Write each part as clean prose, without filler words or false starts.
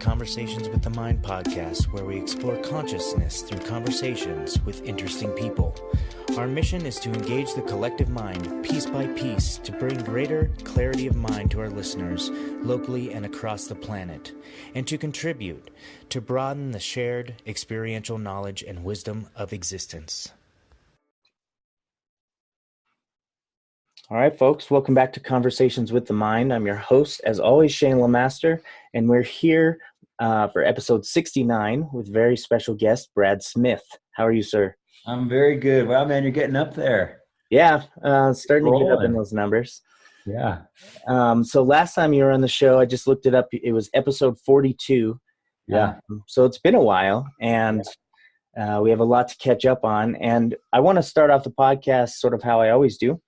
Conversations with the Mind podcast, where we explore consciousness through conversations with interesting people. Our mission is to engage the collective mind piece by piece to bring greater clarity of mind to our listeners locally and across the planet, and to contribute to broaden the shared experiential knowledge and wisdom of existence. All right, folks, welcome back to Conversations with the Mind. I'm your host, as always, Shane LeMaster, and we're here for episode 69 with very special guest, Brad Smith. How are you, sir? I'm very good. Wow, man, you're getting up there. Yeah, starting to get up in those numbers. Yeah. So last time you were on the show, I just looked it up. It was episode 42. Yeah. So it's been a while, and we have a lot to catch up on. And I want to start off the podcast sort of how I always do.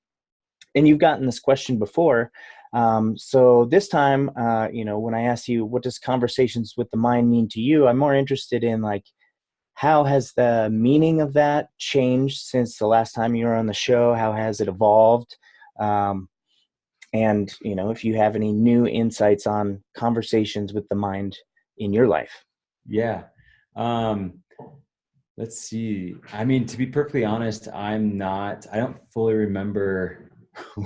And you've gotten this question before. So this time, when I ask you, what does Conversations with the Mind mean to you? I'm more interested in how has the meaning of that changed since the last time you were on the show? How has it evolved? And, if you have any new insights on Conversations with the Mind in your life. Yeah. Let's see. I mean, to be perfectly honest, I don't fully remember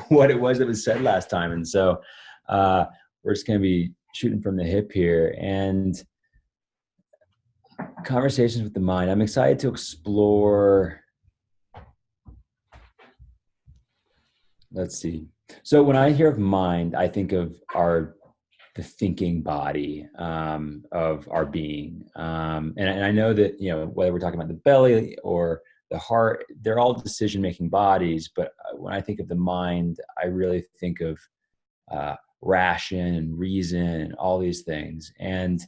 what it was that was said last time. And so we're just going to be shooting from the hip here. And Conversations with the Mind, I'm excited to explore. Let's see. So when I hear of mind, I think of the thinking body of our being. And I know that, whether we're talking about the belly or the heart, they're all decision-making bodies. But when I think of the mind, I really think of ration and reason and all these things. And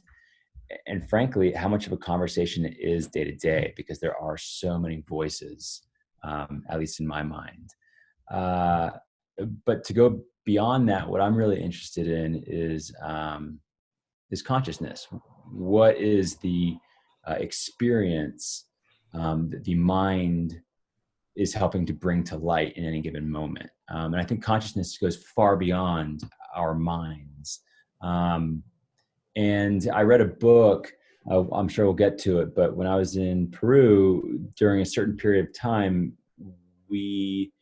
frankly, how much of a conversation it is day to day, because there are so many voices, at least in my mind. But to go beyond that, what I'm really interested in is consciousness. What is the experience that the mind is helping to bring to light in any given moment? And I think consciousness goes far beyond our minds. And I read a book, I'm sure we'll get to it, but when I was in Peru, during a certain period of time, we,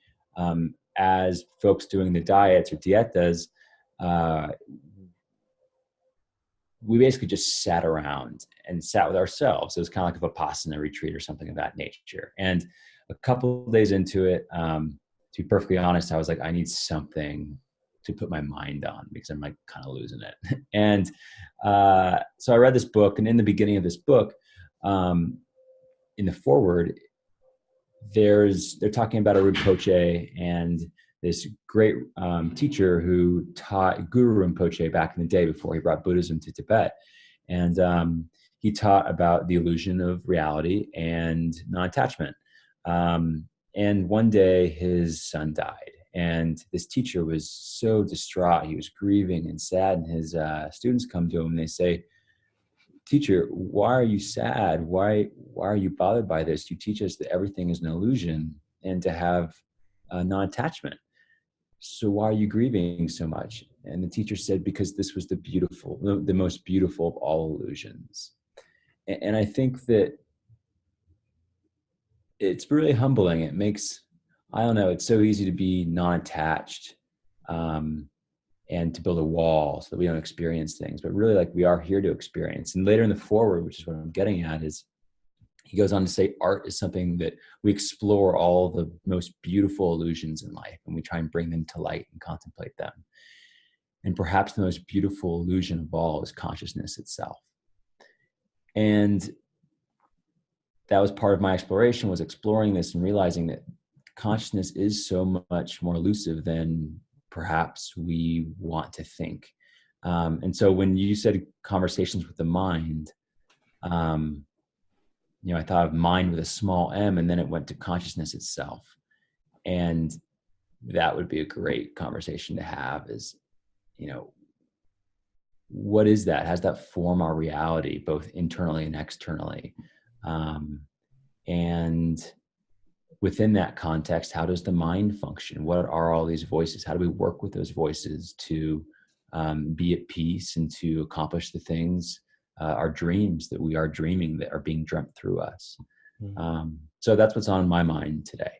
as folks doing the diets or dietas, we basically just sat around and sat with ourselves. It was kind of like a Vipassana retreat or something of that nature. And a couple of days into it, to be perfectly honest, I was like, I need something to put my mind on because I'm kind of losing it. And so I read this book, and in the beginning of this book, in the foreword, they're talking about a Rinpoche and this great teacher who taught Guru Rinpoche back in the day before he brought Buddhism to Tibet. And he taught about the illusion of reality and non-attachment. And one day his son died. And this teacher was so distraught. He was grieving and sad. And his students come to him and they say, "Teacher, why are you sad? Why are you bothered by this? You teach us that everything is an illusion and to have non-attachment. So why are you grieving so much?" And the teacher said, "Because this was the most beautiful of all illusions." And I think that it's really humbling. It makes, it's so easy to be non-attached and to build a wall so that we don't experience things. But really, we are here to experience. And later in the foreword, which is what I'm getting at, is he goes on to say art is something that we explore all the most beautiful illusions in life, and we try and bring them to light and contemplate them. And perhaps the most beautiful illusion of all is consciousness itself. And that was part of my exploration, was exploring this and realizing that consciousness is so much more elusive than perhaps we want to think. And so when you said Conversations with the Mind, I thought of mind with a small m, and then it went to consciousness itself. And that would be a great conversation to have is, what is that? How does that form our reality, both internally and externally? And within that context, how does the mind function? What are all these voices? How do we work with those voices to be at peace and to accomplish the things our dreams that we are dreaming that are being dreamt through us. Mm. So that's what's on my mind today.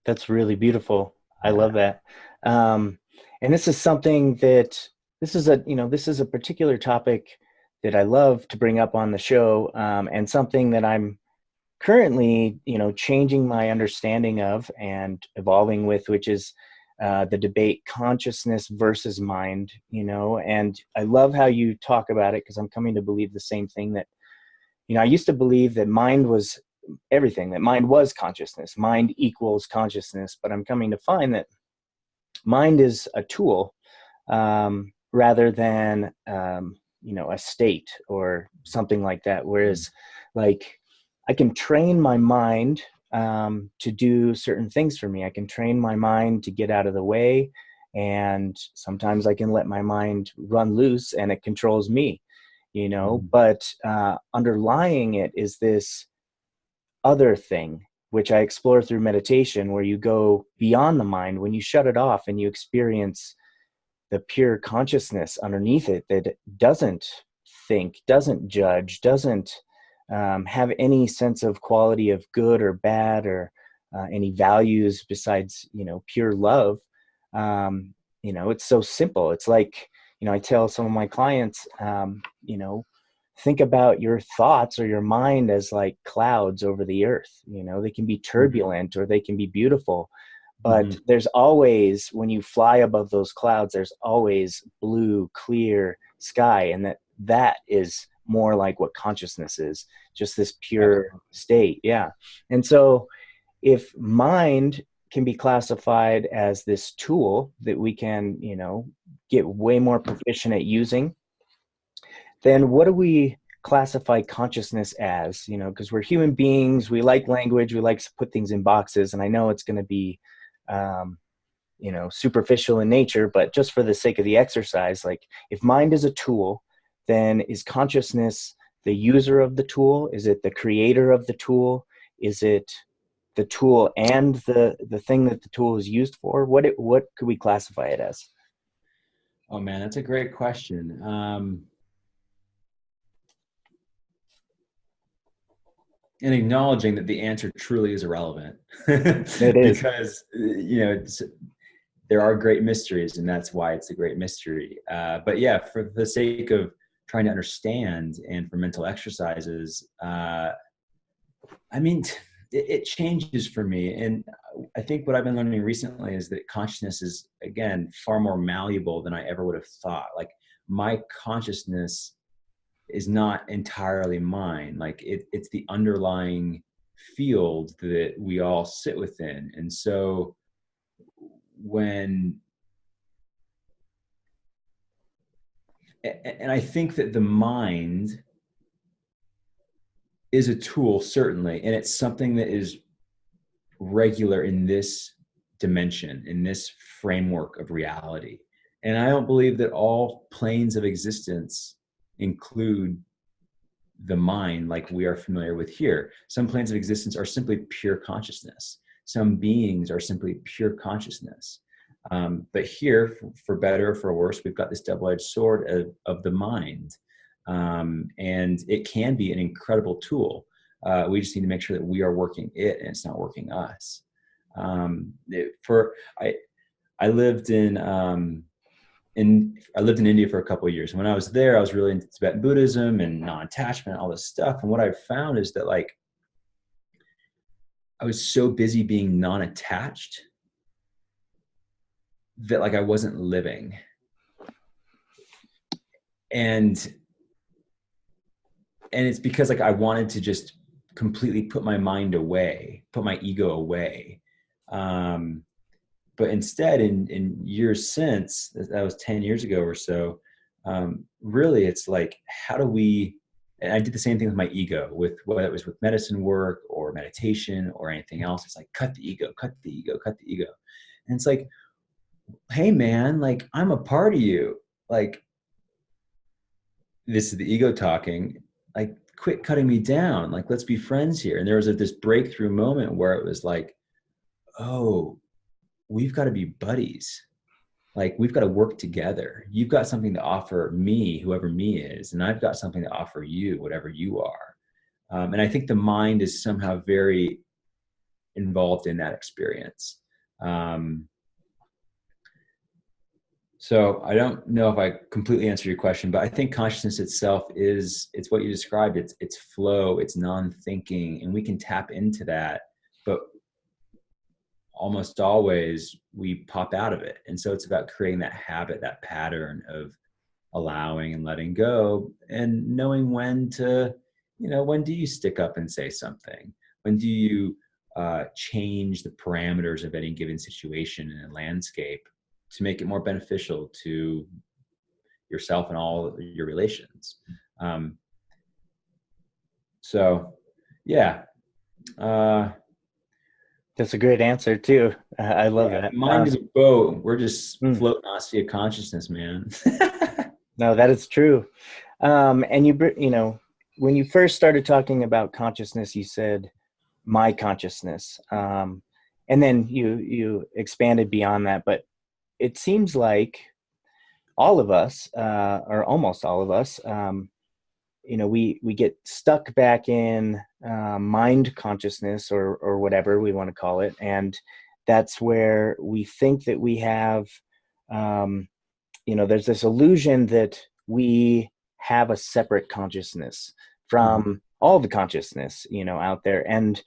That's really beautiful. I love that. And this is something that this is a particular topic that I love to bring up on the show, and something that I'm currently, changing my understanding of and evolving with, which is the debate consciousness versus mind, and I love how you talk about it, because I'm coming to believe the same thing, that, I used to believe that mind was everything, that mind was consciousness, mind equals consciousness, but I'm coming to find that mind is a tool, rather than, a state or something like that. Whereas, like, I can train my mind to do certain things for me. I can train my mind to get out of the way, and sometimes I can let my mind run loose and it controls me, but underlying it is this other thing, which I explore through meditation, where you go beyond the mind when you shut it off and you experience the pure consciousness underneath it, that doesn't think, doesn't judge, doesn't have any sense of quality of good or bad, or any values besides, pure love. It's so simple. It's like, I tell some of my clients, think about your thoughts or your mind as like clouds over the earth. They can be turbulent or they can be beautiful, but there's always, when you fly above those clouds, there's always blue, clear sky. And that is more like what consciousness is, just this pure state. Yeah. And so if mind can be classified as this tool that we can, get way more proficient at using, then what do we classify consciousness as? Because we're human beings, we like language, we like to put things in boxes, and I know it's going to be superficial in nature, but just for the sake of the exercise, like, if mind is a tool, then is consciousness the user of the tool? Is it the creator of the tool? Is it the tool and the thing that the tool is used for? What could we classify it as? Oh man, that's a great question. And acknowledging that the answer truly is irrelevant. It is. Because there are great mysteries, and that's why it's a great mystery. But yeah, for the sake of trying to understand and for mental exercises, it changes for me. And I think what I've been learning recently is that consciousness is, again, far more malleable than I ever would have thought. Like, my consciousness is not entirely mine. Like, it's the underlying field that we all sit within. And so and I think that the mind is a tool, certainly, and it's something that is regular in this dimension, in this framework of reality. And I don't believe that all planes of existence include the mind like we are familiar with here. Some planes of existence are simply pure consciousness. Some beings are simply pure consciousness. But here, for better or for worse, we've got this double-edged sword of the mind. And it can be an incredible tool. We just need to make sure that we are working it and it's not working us. I lived in India for a couple of years. And when I was there, I was really into Tibetan Buddhism and non-attachment, all this stuff. And what I found is that, like, I was so busy being non-attached that, like, I wasn't living. And it's because, like, I wanted to just completely put my mind away, put my ego away. But instead, in years since, that was 10 years ago or so, really it's like, how do we, and I did the same thing with my ego, with whether it was with medicine work or meditation or anything else. It's like, cut the ego, cut the ego, cut the ego. And it's like, hey man, like, I'm a part of you. Like, this is the ego talking, like, quit cutting me down. Like, let's be friends here. And there was this breakthrough moment where it was like, oh, we've got to be buddies. like we've got to work together. You've got something to offer me, whoever me is, and I've got something to offer you, whatever you are. And I think the mind is somehow very involved in that experience. So I don't know if I completely answered your question, but I think consciousness itself it's what you described. It's flow, it's non-thinking, and we can tap into that, but almost always we pop out of it. And so it's about creating that habit, that pattern of allowing and letting go, and knowing when to, when do you stick up and say something? When do you change the parameters of any given situation in a landscape to make it more beneficial to yourself and all your relations? So, yeah. That's a great answer too. I love that. Mind is a boat. We're just floating on a sea of consciousness, man. No, that is true. And when you first started talking about consciousness, you said my consciousness, and then you expanded beyond that. But it seems like all of us, or almost all of us, we get stuck back in mind consciousness or whatever we want to call it, and that's where we think that we have. There's this illusion that we have a separate consciousness from all the consciousness, out there. And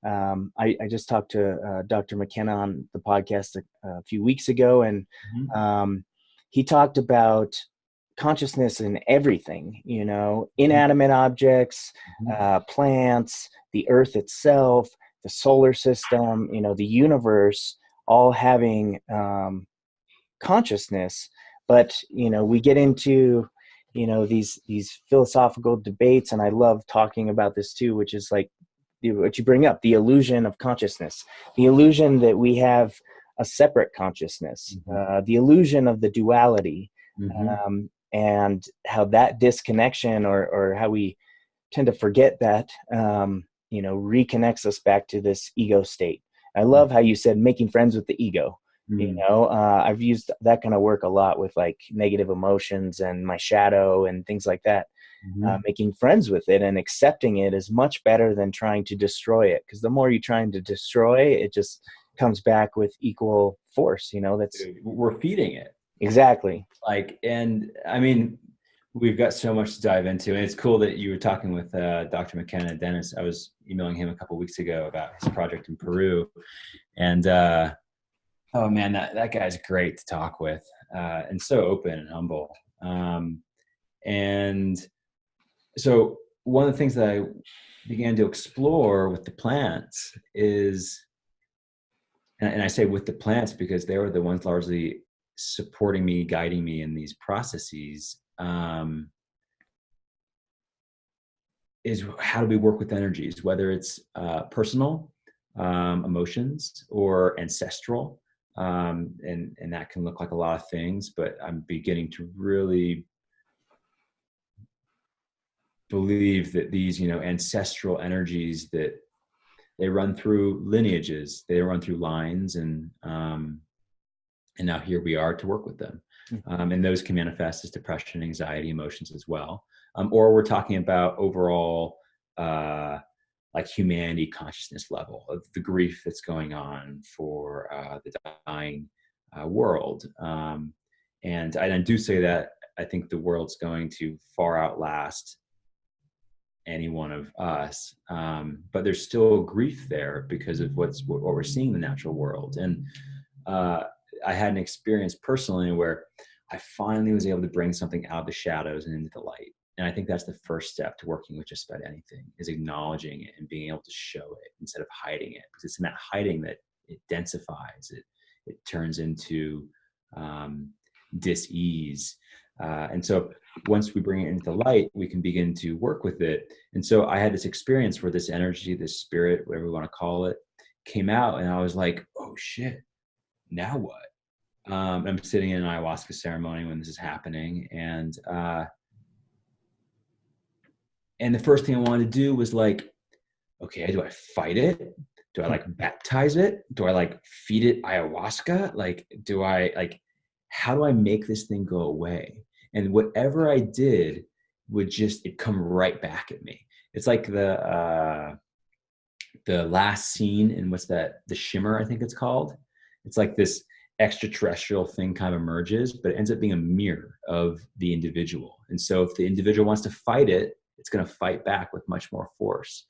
I just talked to Dr. McKenna on the podcast a few weeks ago, and he talked about consciousness in everything, inanimate objects, plants, the earth itself, the solar system, the universe, all having consciousness. But we get into these philosophical debates, and I love talking about this too, which is like what you bring up, the illusion of consciousness, the illusion that we have a separate consciousness, the illusion of the duality, and how that disconnection or how we tend to forget that reconnects us back to this ego state. I love how you said making friends with the ego. I've used that kind of work a lot with like negative emotions and my shadow and things like that. Making friends with it and accepting it is much better than trying to destroy it, because the more you're trying to destroy it just comes back with equal force. We're feeding it. Exactly. And I mean, we've got so much to dive into, and it's cool that you were talking with Dr. McKenna. Dennis, I was emailing him a couple of weeks ago about his project in Peru, and oh man, that guy's great to talk with, and so open and humble. And so one of the things that I began to explore with the plants is, and I say with the plants because they were the ones largely supporting me, guiding me in these processes, is how do we work with energies, whether it's personal emotions or ancestral. And that can look like a lot of things, but I'm beginning to really believe that these, ancestral energies, that they run through lineages, they run through lines, and now here we are to work with them. And those can manifest as depression, anxiety, emotions as well. Or we're talking about overall, like humanity consciousness level of the grief that's going on for the dying world. And I do say that I think the world's going to far outlast any one of us, but there's still grief there because of what we're seeing in the natural world. And I had an experience personally where I finally was able to bring something out of the shadows and into the light. And I think that's the first step to working with just about anything, is acknowledging it and being able to show it instead of hiding it, because it's in that hiding that it densifies, it turns into dis-ease. And so once we bring it into the light, we can begin to work with it. And so I had this experience where this energy, this spirit, whatever we want to call it, came out, and I was like, oh shit, now what? I'm sitting in an ayahuasca ceremony when this is happening, and the first thing I wanted to do was like, okay, do I fight it? Do I baptize it? Do I feed it ayahuasca? Do I how do I make this thing go away? And whatever I did would just, it'd come right back at me. It's like the last scene in what's that, The Shimmer, I think it's called. It's like this extraterrestrial thing kind of emerges, but it ends up being a mirror of the individual. And so if the individual wants to fight it, it's going to fight back with much more force.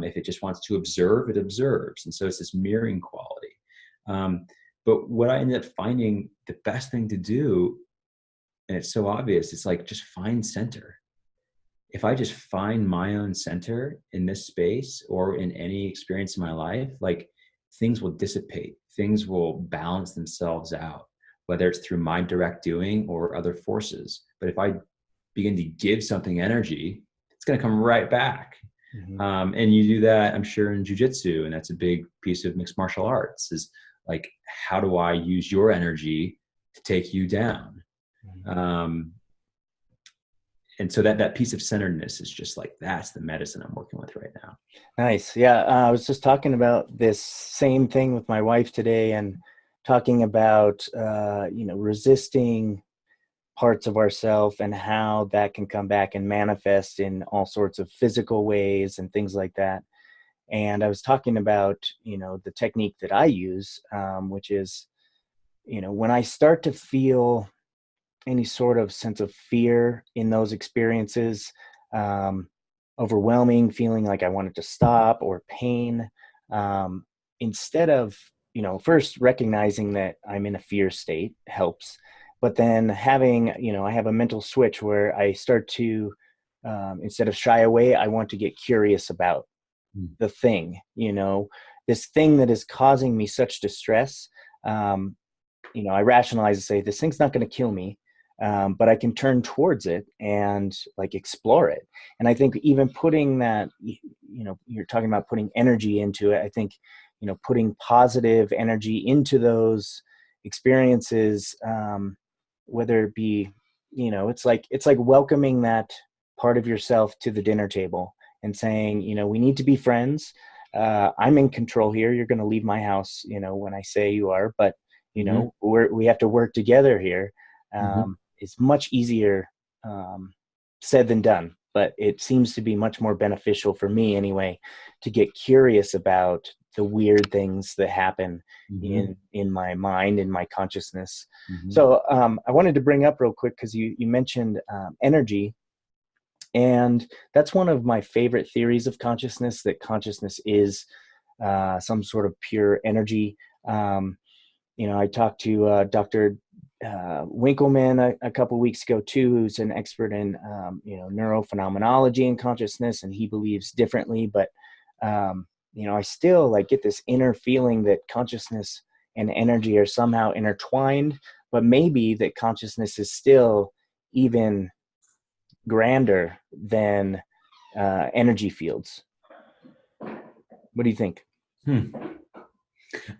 If it just wants to observe, it observes. And so it's this mirroring quality. But what I ended up finding the best thing to do, and it's so obvious, it's like just find center. If I just find my own center in this space or in any experience in my life, like things will dissipate, things will balance themselves out, whether it's through my direct doing or other forces. But if I begin to give something energy, it's going to come right back. Mm-hmm. And you do that, I'm sure, in jujitsu, and that's a big piece of mixed martial arts, is like, how do I use your energy to take you down? Mm-hmm. And so that piece of centeredness is just like, that's the medicine I'm working with right now. Nice. Yeah. I was just talking about this same thing with my wife today, and talking about, resisting parts of ourselves and how that can come back and manifest in all sorts of physical ways and things like that. And I was talking about, the technique that I use, which is, when I start to feel any sort of sense of fear in those experiences, overwhelming feeling like I wanted to stop, or pain, instead of, first recognizing that I'm in a fear state helps, but then having, I have a mental switch where I start to, instead of shy away, I want to get curious about the thing, this thing that is causing me such distress. I rationalize and say, this thing's not going to kill me. But I can turn towards it and like explore it. And I think even putting that, you're talking about putting energy into it. I think, putting positive energy into those experiences, whether it be, it's like welcoming that part of yourself to the dinner table and saying, we need to be friends. I'm in control here. You're going to leave my house, when I say you are, but we have to work together here. It's much easier said than done, but it seems to be much more beneficial for me anyway, to get curious about the weird things that happen in my mind, in my consciousness. So I wanted to bring up real quick, because you mentioned energy, and that's one of my favorite theories of consciousness, that consciousness is some sort of pure energy. I talked to Dr. Winkleman a couple weeks ago too, who's an expert in neurophenomenology and consciousness, and he believes differently. But I still get this inner feeling that consciousness and energy are somehow intertwined, but maybe that consciousness is still even grander than energy fields. What do you think?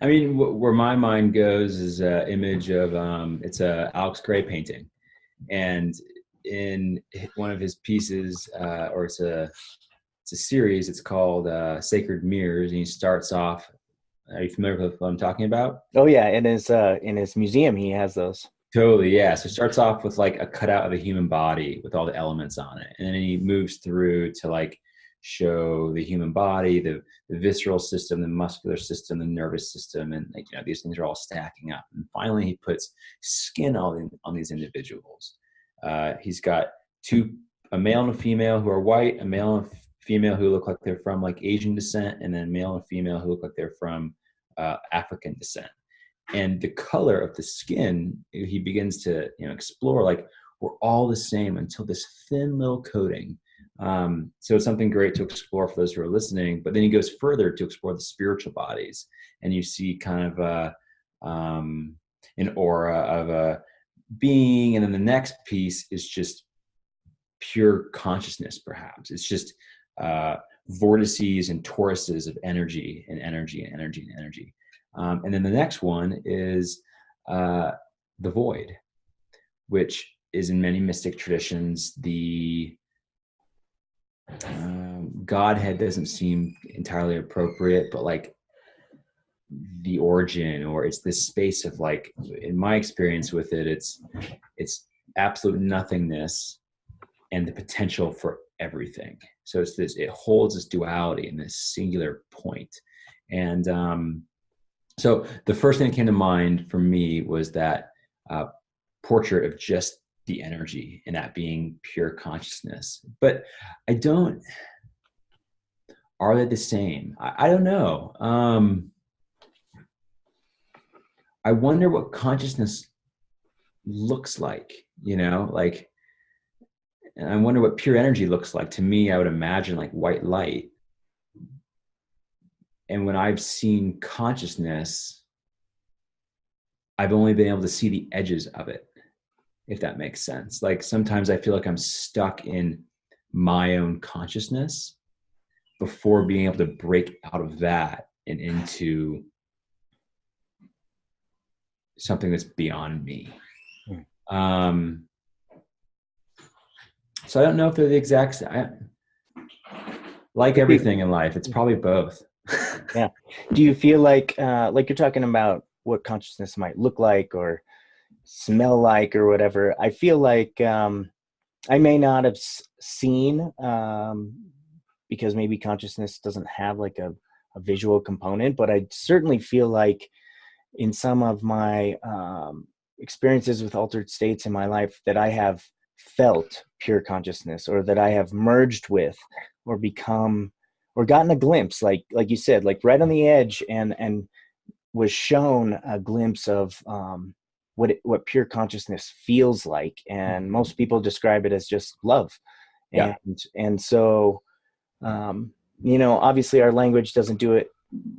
I mean, where my mind goes is an image of, it's a Alex Gray painting. And in one of his pieces, or it's a series, it's called Sacred Mirrors. And he starts off, are you familiar with what I'm talking about? Oh yeah, in his museum, he has those. Totally, yeah. So it starts off with like a cutout of a human body with all the elements on it. And then he moves through to like show the human body, the visceral system, the muscular system, the nervous system, and these things are all stacking up. And finally, he puts skin on these individuals. He's got a male and a female who are white, a male and a female who look like they're from like Asian descent, and then male and female who look like they're from African descent. And the color of the skin, he begins to explore, like, we're all the same until this thin little coating. So it's something great to explore for those who are listening. But then he goes further to explore the spiritual bodies, and you see kind of an aura of a being. And then the next piece is just pure consciousness, perhaps. It's just vortices and toruses of energy and energy and energy and energy. And then the next one is the void, which is in many mystic traditions, the Godhead doesn't seem entirely appropriate, but like the origin, or it's this space of like, in my experience with it, it's absolute nothingness and the potential for everything. So it holds this duality in this singular point. And so the first thing that came to mind for me was that portrait of just the energy and that being pure consciousness. But are they the same? I don't know. I wonder what consciousness looks like, like, and I wonder what pure energy looks like. To me, I would imagine like white light. And when I've seen consciousness, I've only been able to see the edges of it, if that makes sense. Like sometimes I feel like I'm stuck in my own consciousness before being able to break out of that and into something that's beyond me. So I don't know if they're the exact same. Like everything in life, it's probably both. Yeah. Do you feel like you're talking about what consciousness might look like or smell like or whatever? I feel like I may not have seen, because maybe consciousness doesn't have like a visual component, but I certainly feel like in some of my experiences with altered states in my life that I have felt pure consciousness, or that I have merged with or become or gotten a glimpse, like you said, like right on the edge, and was shown a glimpse of what pure consciousness feels like. And most people describe it as just love. Yeah. And so obviously our language doesn't do it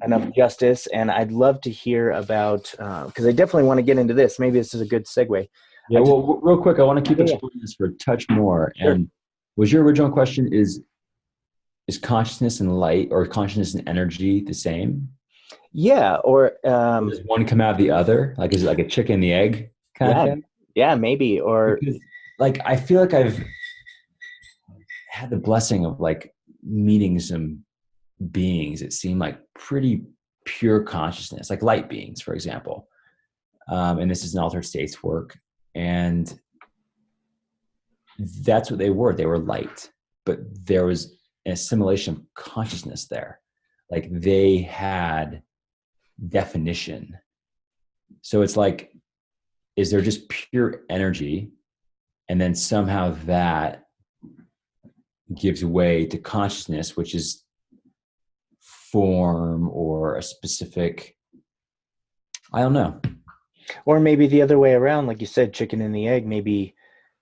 enough justice, and I'd love to hear about because I definitely want to get into this. Maybe this is a good segue. Yeah, well, real quick, I want to keep exploring this for a touch more. Sure. And was your original question, is consciousness and light, or consciousness and energy, the same? Yeah, or does one come out of the other? Like, is it like a chicken and the egg kind of thing? Yeah, maybe. Or because, like, I feel like I've had the blessing of like meeting some beings that seem like pretty pure consciousness, like light beings, for example. And this is an altered states work. And that's what they were. They were light, but there was an assimilation of consciousness there. Like they had definition. So it's like, is there just pure energy? And then somehow that gives way to consciousness, which is form or a specific, I don't know. Or maybe the other way around, like you said, chicken and the egg. Maybe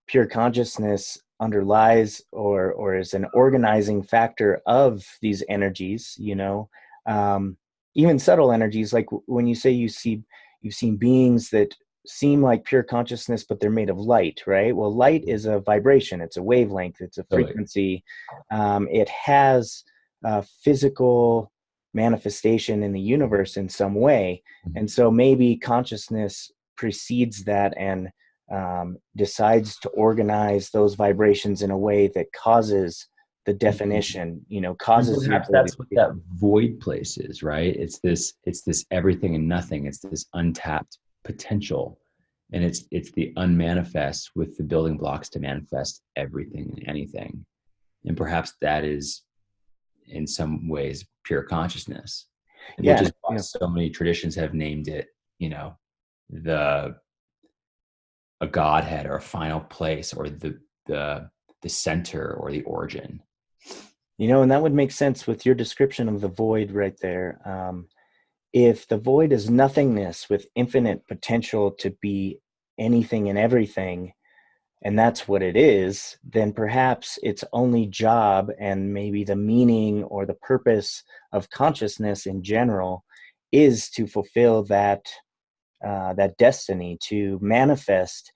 pure consciousness underlies or is an organizing factor of these energies, even subtle energies. Like when you say you've seen beings that seem like pure consciousness, but they're made of light, right? Well, light is a vibration. It's a wavelength. It's a frequency. It has a physical manifestation in the universe in some way. And so maybe consciousness precedes that and decides to organize those vibrations in a way that causes the definition, causes perhaps that's what that void place is, right? It's this everything and nothing. It's this untapped potential, and it's the unmanifest with the building blocks to manifest everything and anything. And perhaps that is in some ways pure consciousness, which is why so many traditions have named it, a godhead or a final place, or the center or the origin. And that would make sense with your description of the void right there. If the void is nothingness with infinite potential to be anything and everything, and that's what it is, then perhaps its only job, and maybe the meaning or the purpose of consciousness in general, is to fulfill that destiny, to manifest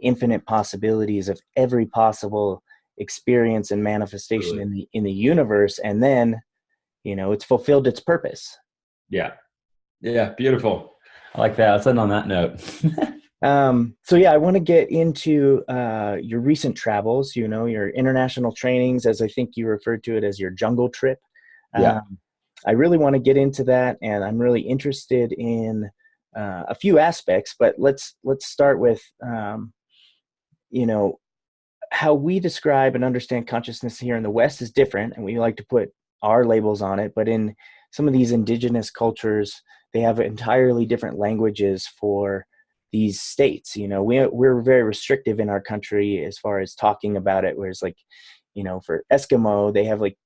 infinite possibilities of every possible experience and manifestation in the universe. And then, it's fulfilled its purpose. Yeah. Beautiful. I like that. Let's end on that note. So I want to get into your recent travels, your international trainings, as I think you referred to it as your jungle trip. I really want to get into that, and I'm really interested in a few aspects. But let's start with you know, how we describe and understand consciousness here in the West is different, and we like to put our labels on it. But in some of these indigenous cultures, they have entirely different languages for these states. You know, we're very restrictive in our country as far as talking about it. Whereas, like, you know, for Eskimo, they have like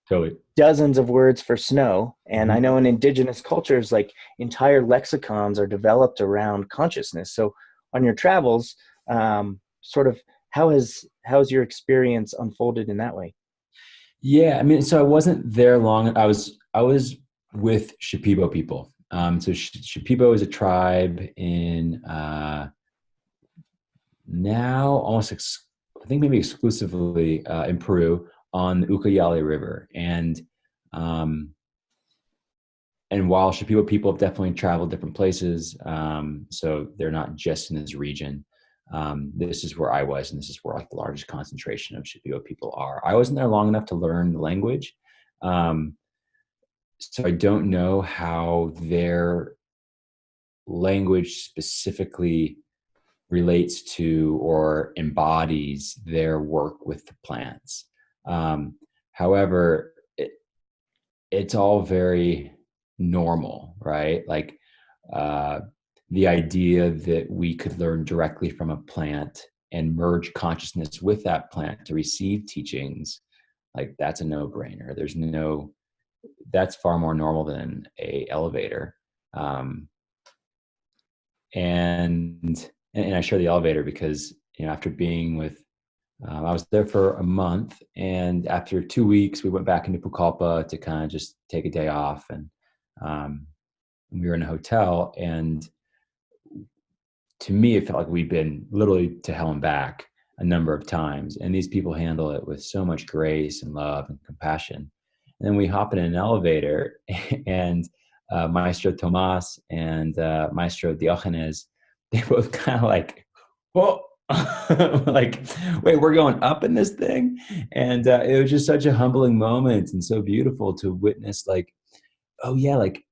Totally. dozens of words for snow. And I Mhm. know in indigenous cultures, like entire lexicons are developed around consciousness. So on your travels, sort of how's your experience unfolded in that way? Yeah, I mean, so I wasn't there long. I was with Shipibo people. So Shipibo is a tribe in now almost I think maybe exclusively in Peru on the Ucayali River, um, and while Shipibo people have definitely traveled different places, so they're not just in this region. This is where I was, and this is where like the largest concentration of Shipibo people are. I wasn't there long enough to learn the language, um, so I don't know how their language specifically relates to or embodies their work with the plants. Um, However, it's all very normal, right? Like uh, the idea that we could learn directly from a plant and merge consciousness with that plant to receive teachings, like that's a no-brainer. That's far more normal than a elevator. Um, and I share the elevator because, after being with I was there for a month, and after 2 weeks, we went back into Pucallpa to kind of just take a day off, and um, we were in a hotel. And to me, it felt like we'd been literally to hell and back a number of times. And these people handle it with so much grace and love and compassion. And then we hop in an elevator, and Maestro Tomas and Maestro Diogenes, they both kind of like, whoa, like, wait, we're going up in this thing? And it was just such a humbling moment and so beautiful to witness, like, oh yeah, like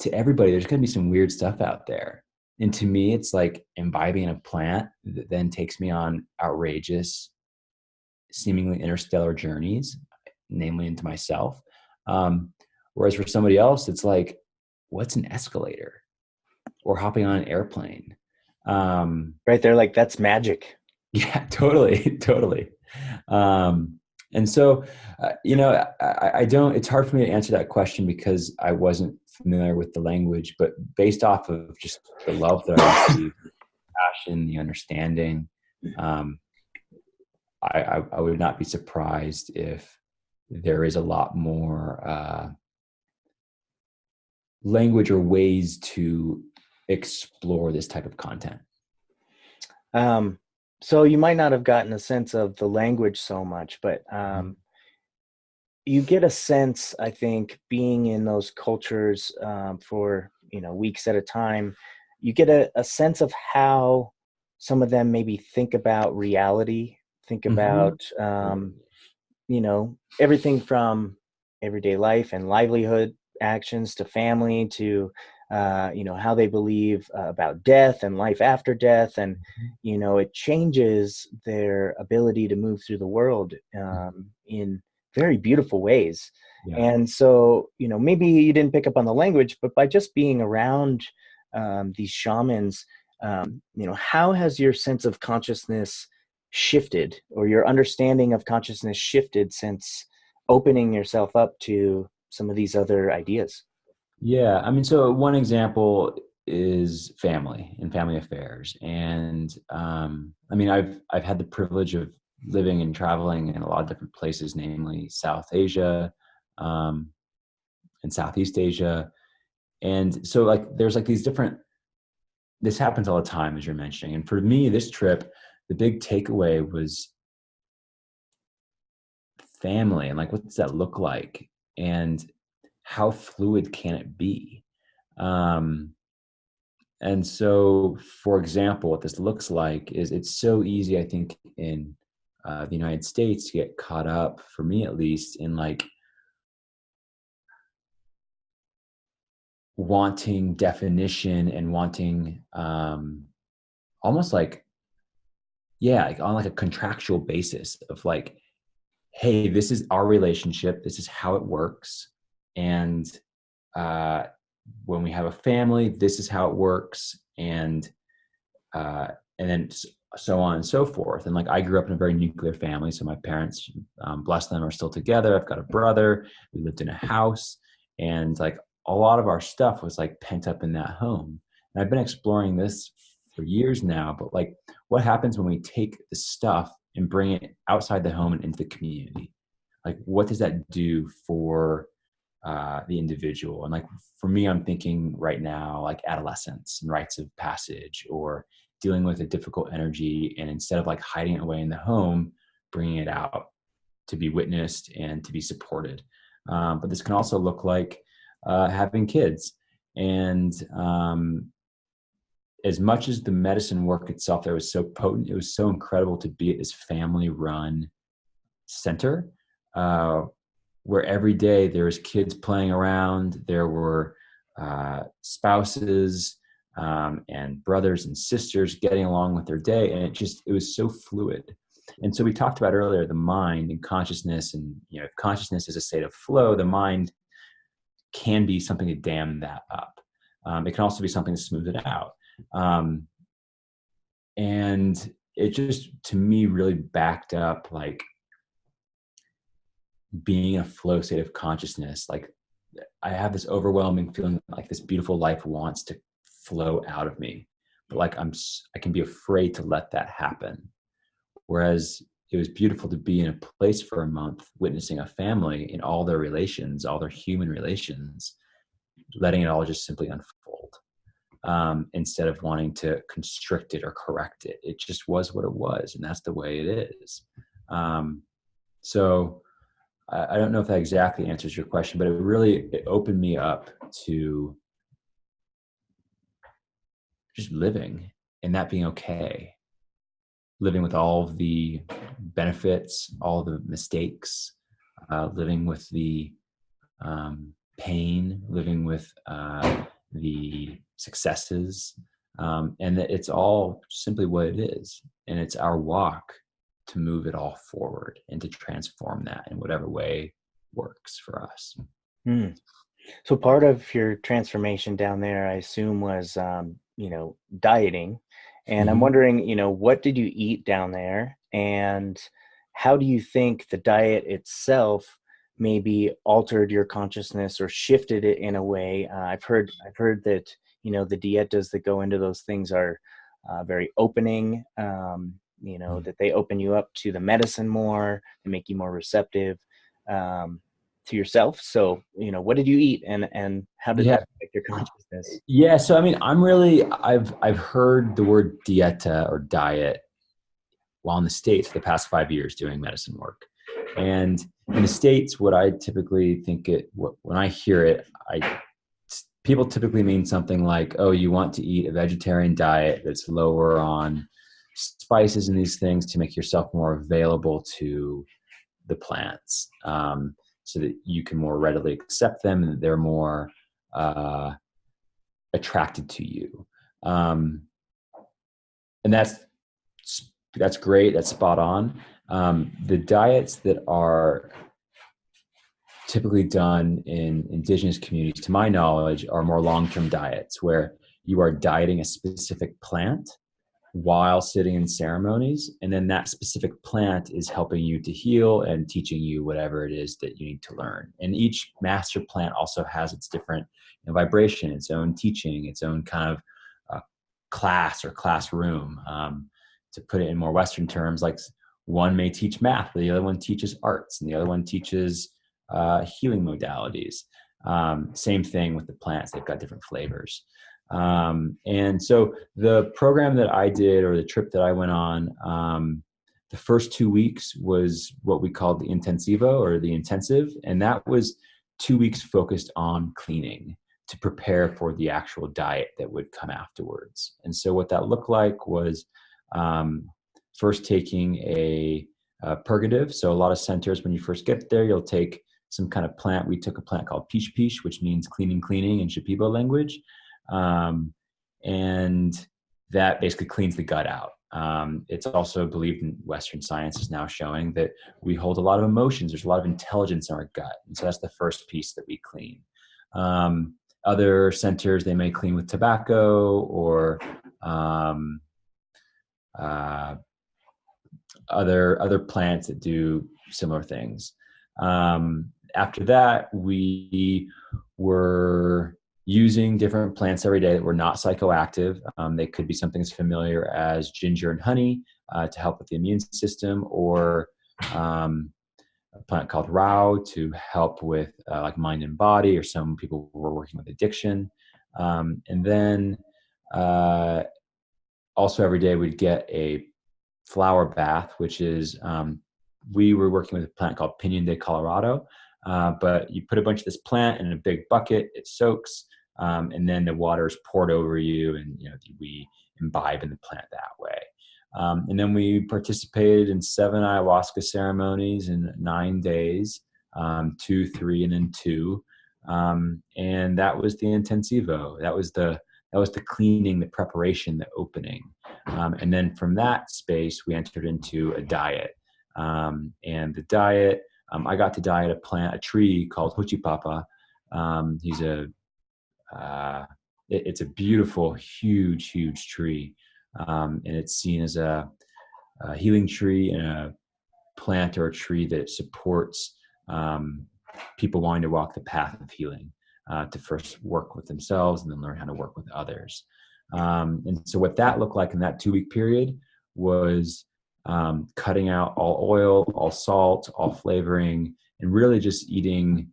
to everybody, there's going to be some weird stuff out there. And to me, it's like imbibing a plant that then takes me on outrageous, seemingly interstellar journeys, namely into myself. Um, Whereas for somebody else, it's like, what's an escalator or hopping on an airplane? Um, Right there, like that's magic. yeah, totally, totally. Um, and so, I don't, it's hard for me to answer that question because I wasn't familiar with the language, but based off of just the love that I received, the passion, the understanding, um, I would not be surprised if there is a lot more language or ways to explore this type of content. Um, so you might not have gotten a sense of the language so much, but you get a sense, I think, being in those cultures for weeks at a time. You get a sense of how some of them maybe think about reality, think Mm-hmm. about everything from everyday life and livelihood actions to family to how they believe about death and life after death. And it changes their ability to move through the world in very beautiful ways. Yeah. And so maybe you didn't pick up on the language, but by just being around these shamans, how has your sense of consciousness shifted, or your understanding of consciousness shifted since opening yourself up to some of these other ideas? Yeah, I mean, so one example is family and family affairs, and I mean, I've had the privilege of living and traveling in a lot of different places, namely South Asia, um, and Southeast Asia, and so like there's like these different. This happens all the time, as you're mentioning, and for me, this trip, the big takeaway was family, and like, what does that look like, and how fluid can it be? Um, And so, for example, what this looks like is it's so easy, I think, in the United States to get caught up, for me at least, in like wanting definition and wanting almost like, yeah, like on like a contractual basis of like, hey, this is our relationship, this is how it works, and uh, when we have a family, this is how it works, uh, and then so on and so forth. And like, I grew up in a very nuclear family, so my parents, bless them, are still together. I've got a brother. We lived in a house, and like a lot of our stuff was like pent up in that home. And I've been exploring this for years now, but like, what happens when we take the stuff and bring it outside the home and into the community? Like, what does that do for the individual? And like, for me, I'm thinking right now, like adolescence and rites of passage, or dealing with a difficult energy, and instead of like hiding it away in the home, bringing it out to be witnessed and to be supported. But this can also look like having kids. And as much as the medicine work itself that was so potent, it was so incredible to be at this family run center, where every day there was kids playing around, there were spouses and brothers and sisters getting along with their day, and it was so fluid. And so we talked about earlier the mind and consciousness, and if consciousness is a state of flow, the mind can be something to dam that up. It can also be something to smooth it out. And it just, to me, really backed up like being in a flow state of consciousness. Like, I have this overwhelming feeling like this beautiful life wants to flow out of me, but like I can be afraid to let that happen. Whereas it was beautiful to be in a place for a month, witnessing a family in all their relations, all their human relations, letting it all just simply unfold, instead of wanting to constrict it or correct it. It just was what it was, and that's the way it is. So I don't know if that exactly answers your question, but it opened me up to just living, and that being okay. Living with all of the benefits, all the mistakes, living with the pain, living with the successes, and that it's all simply what it is. And it's our walk to move it all forward and to transform that in whatever way works for us. So part of your transformation down there, I assume, was, dieting. And I'm wondering, what did you eat down there? And how do you think the diet itself maybe altered your consciousness or shifted it in a way? I've heard that, the dietas that go into those things are very opening, that they open you up to the medicine more, they make you more receptive to yourself. So, what did you eat, and how did that affect your consciousness? Yeah. So, I mean, I've heard the word dieta or diet while in the States for the past 5 years doing medicine work. And in the States, what I typically think when I hear it, people typically mean something like, oh, you want to eat a vegetarian diet that's lower on spices and these things to make yourself more available to the plants, so that you can more readily accept them and they're more attracted to you. And that's great. That's spot on. The diets that are typically done in indigenous communities, to my knowledge, are more long-term diets where you are dieting a specific plant while sitting in ceremonies. And then that specific plant is helping you to heal and teaching you whatever it is that you need to learn. And each master plant also has its different vibration, its own teaching, its own kind of class or classroom. To put it in more Western terms, like one may teach math, but the other one teaches arts, and the other one teaches healing modalities. Same thing with the plants. They've got different flavors. And so the program that I did, or the trip that I went on, the first 2 weeks was what we called the intensivo, or the intensive. And that was 2 weeks focused on cleaning to prepare for the actual diet that would come afterwards. And so what that looked like was first taking a purgative. So a lot of centers, when you first get there, you'll take some kind of plant. We took a plant called peach peach, which means cleaning in Shipibo language. And that basically cleans the gut out. It's also believed in Western science is now showing that we hold a lot of emotions. There's a lot of intelligence in our gut. And so that's the first piece that we clean. Other centers, they may clean with tobacco or other plants that do similar things. After that, we were using different plants every day that were not psychoactive. They could be something as familiar as ginger and honey to help with the immune system, or a plant called rao to help with like mind and body, or some people were working with addiction. And then also every day we'd get a flower bath, which is, we were working with a plant called Pinon de Colorado, but you put a bunch of this plant in a big bucket, it soaks, and then the water is poured over you, and we imbibe in the plant that way. And then we participated in 7 ayahuasca ceremonies in 9 days, 2, 3, and then 2. And that was the intensivo. That was the cleaning, the preparation, the opening. And then from that space, we entered into a diet. And the diet, I got to diet a tree called Huchipapa. It's a beautiful, huge tree. And it's seen as a healing tree and a plant or a tree that supports people wanting to walk the path of healing, to first work with themselves and then learn how to work with others. And so what that looked like in that 2-week period was cutting out all oil, all salt, all flavoring, and really just eating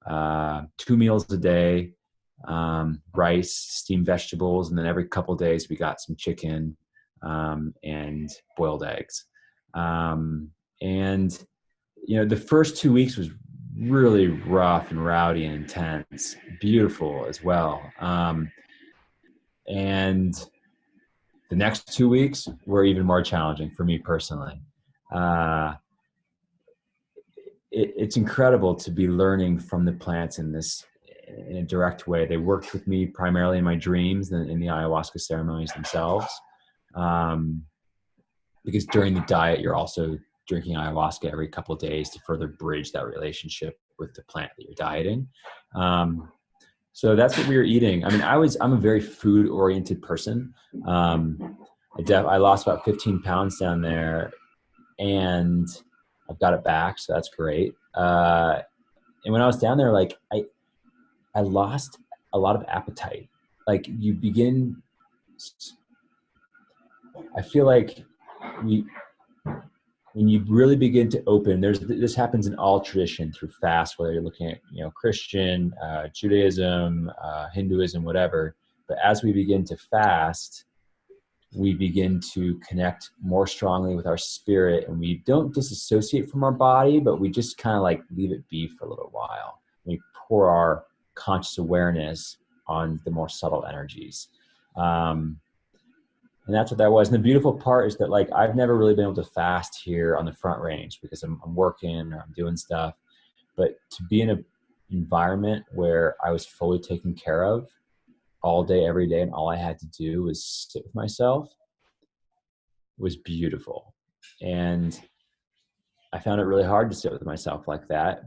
2 meals a day, rice, steamed vegetables, and then every couple of days we got some chicken and boiled eggs. And the first 2 weeks was really rough and rowdy and intense, beautiful as well. And the next 2 weeks were even more challenging for me personally. It's incredible to be learning from the plants in a direct way. They worked with me primarily in my dreams and in the ayahuasca ceremonies themselves. Because during the diet, you're also drinking ayahuasca every couple of days to further bridge that relationship with the plant that you're dieting. So that's what we were eating. I mean, I'm a very food oriented person. I lost about 15 pounds down there, and I've got it back. So that's great. And when I was down there, like I lost a lot of appetite. Like I feel like when you really begin to open, this happens in all tradition through fast, whether you're looking at, Christian, Judaism, Hinduism, whatever. But as we begin to fast, we begin to connect more strongly with our spirit, and we don't disassociate from our body, but we just kind of like leave it be for a little while. We pour our conscious awareness on the more subtle energies. And that's what that was. And the beautiful part is that, like, I've never really been able to fast here on the Front Range because I'm working or I'm doing stuff. But to be in an environment where I was fully taken care of all day, every day, and all I had to do was sit with myself was beautiful. And I found it really hard to sit with myself like that.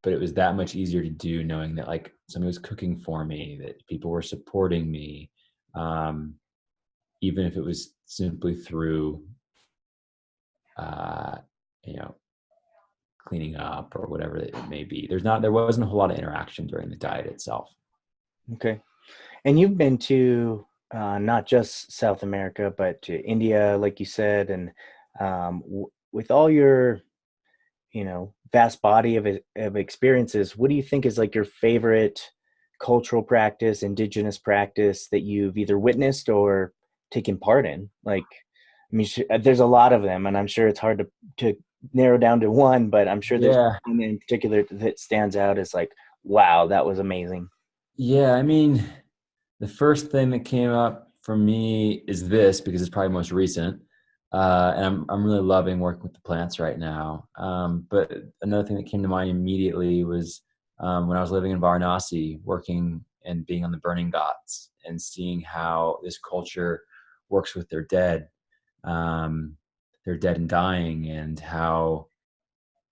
But it was that much easier to do knowing that, like, somebody was cooking for me, that people were supporting me. Even if it was simply through, cleaning up or whatever it may be. There wasn't a whole lot of interaction during the diet itself. Okay. And you've been to not just South America, but to India, like you said, and with all your, vast body of experiences, what do you think is like your favorite cultural practice, indigenous practice that you've either witnessed or taken part in? Like, I mean, there's a lot of them, and I'm sure it's hard to narrow down to one, but I'm sure there's one in particular that stands out as like, wow, that was amazing. Yeah, I mean, the first thing that came up for me is this, because it's probably most recent. And I'm really loving working with the plants right now. But another thing that came to mind immediately was when I was living in Varanasi, working and being on the burning ghats and seeing how this culture works with um, their dead and dying, and how,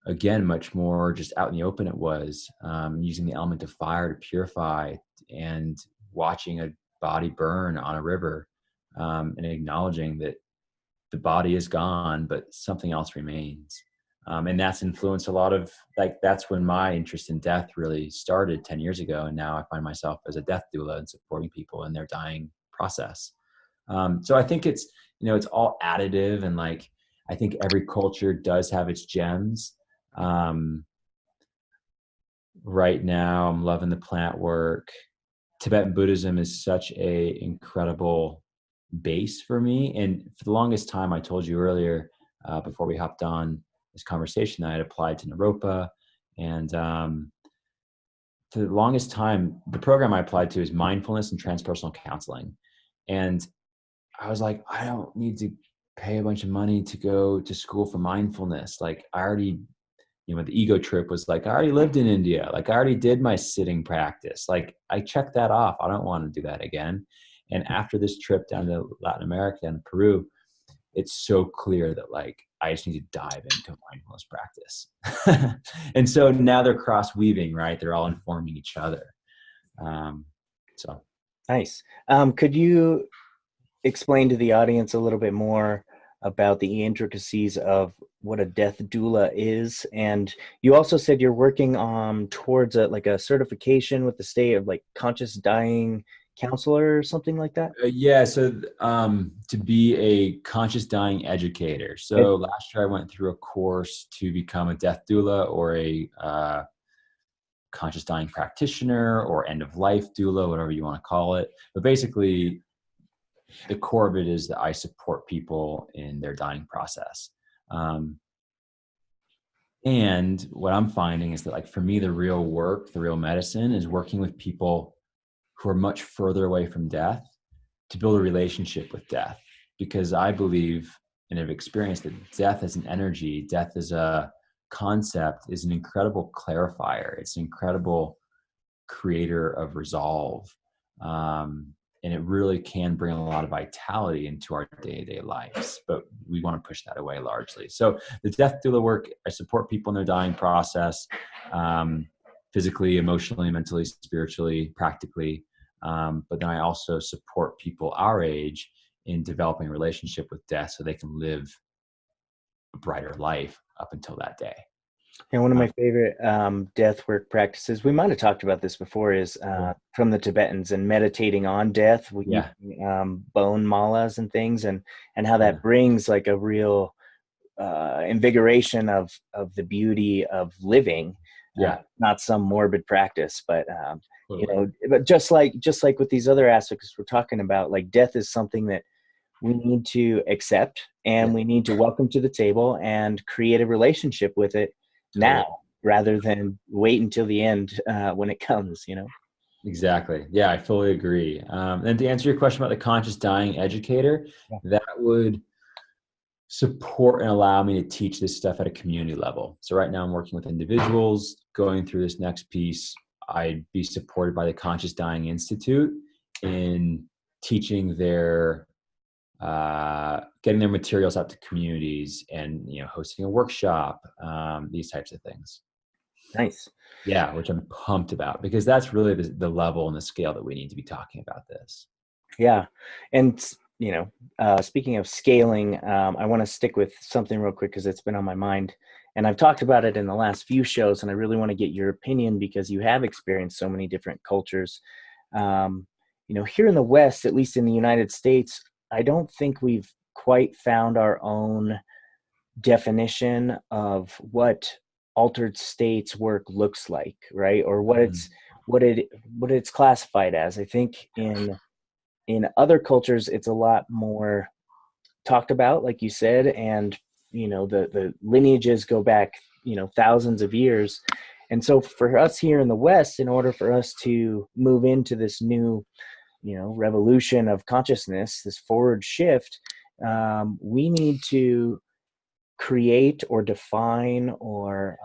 again, much more just out in the open it was, using the element of fire to purify, and watching a body burn on a river, and acknowledging that the body is gone, but something else remains. And that's influenced a lot of, like, that's when my interest in death really started 10 years ago. And now I find myself as a death doula and supporting people in their dying process. So I think it's all additive, and like, I think every culture does have its gems. Um, right now I'm loving the plant work. Tibetan Buddhism is such a incredible base for me. And for the longest time, I told you earlier, before we hopped on this conversation, that I had applied to Naropa. And for the longest time, the program I applied to is mindfulness and transpersonal counseling. And I was like, I don't need to pay a bunch of money to go to school for mindfulness. Like, I already, the ego trip was like, I already lived in India. Like, I already did my sitting practice. Like, I checked that off. I don't want to do that again. And after this trip down to Latin America and Peru, it's so clear that, like, I just need to dive into mindfulness practice. And so now they're cross weaving, right? They're all informing each other. So Nice. Could you explain to the audience a little bit more about the intricacies of what a death doula is? And you also said you're working towards a certification with the state of, like, conscious dying counselor or something like that. yeah, so to be a conscious dying educator. So last year I went through a course to become a death doula, or a conscious dying practitioner, or end of life doula, whatever you want to call it. But basically, the core of it is that I support people in their dying process. And what I'm finding is that, like, for me, the real work, the real medicine is working with people who are much further away from death, to build a relationship with death. Because I believe and have experienced that death as an energy, death as a concept, is an incredible clarifier. It's an incredible creator of resolve. And it really can bring a lot of vitality into our day-to-day lives, but we want to push that away largely. So the death doula work, I support people in their dying process, physically, emotionally, mentally, spiritually, practically. But then I also support people our age in developing a relationship with death, so they can live a brighter life up until that day. And one of my favorite death work practices, we might have talked about this before, is from the Tibetans, and meditating on death, Yeah. bone malas and things, and how that brings, like, a real invigoration of the beauty of living. Not some morbid practice, but Totally. but just like with these other aspects we're talking about, like, death is something that we need to accept, and we need to welcome to the table and create a relationship with it now, rather than wait until the end when it comes. Exactly. Yeah, I fully agree. And to answer your question about the conscious dying educator, that would support and allow me to teach this stuff at a community level. So right now I'm working with individuals going through this next piece. I'd be supported by the Conscious Dying Institute in teaching their getting their materials out to communities, and hosting a workshop, these types of things. Nice. Yeah, which I'm pumped about, because that's really the level and the scale that we need to be talking about this. Yeah. And speaking of scaling, I want to stick with something real quick because it's been on my mind, and I've talked about it in the last few shows, and I really want to get your opinion because you have experienced so many different cultures. Here in the West, at least in the United States, I don't think we've quite found our own definition of what altered states work looks like, right? Or what it's classified as. I think in other cultures it's a lot more talked about, like you said, and the lineages go back thousands of years. And so for us here in the West, in order for us to move into this new revolution of consciousness, this forward shift, we need to create or define or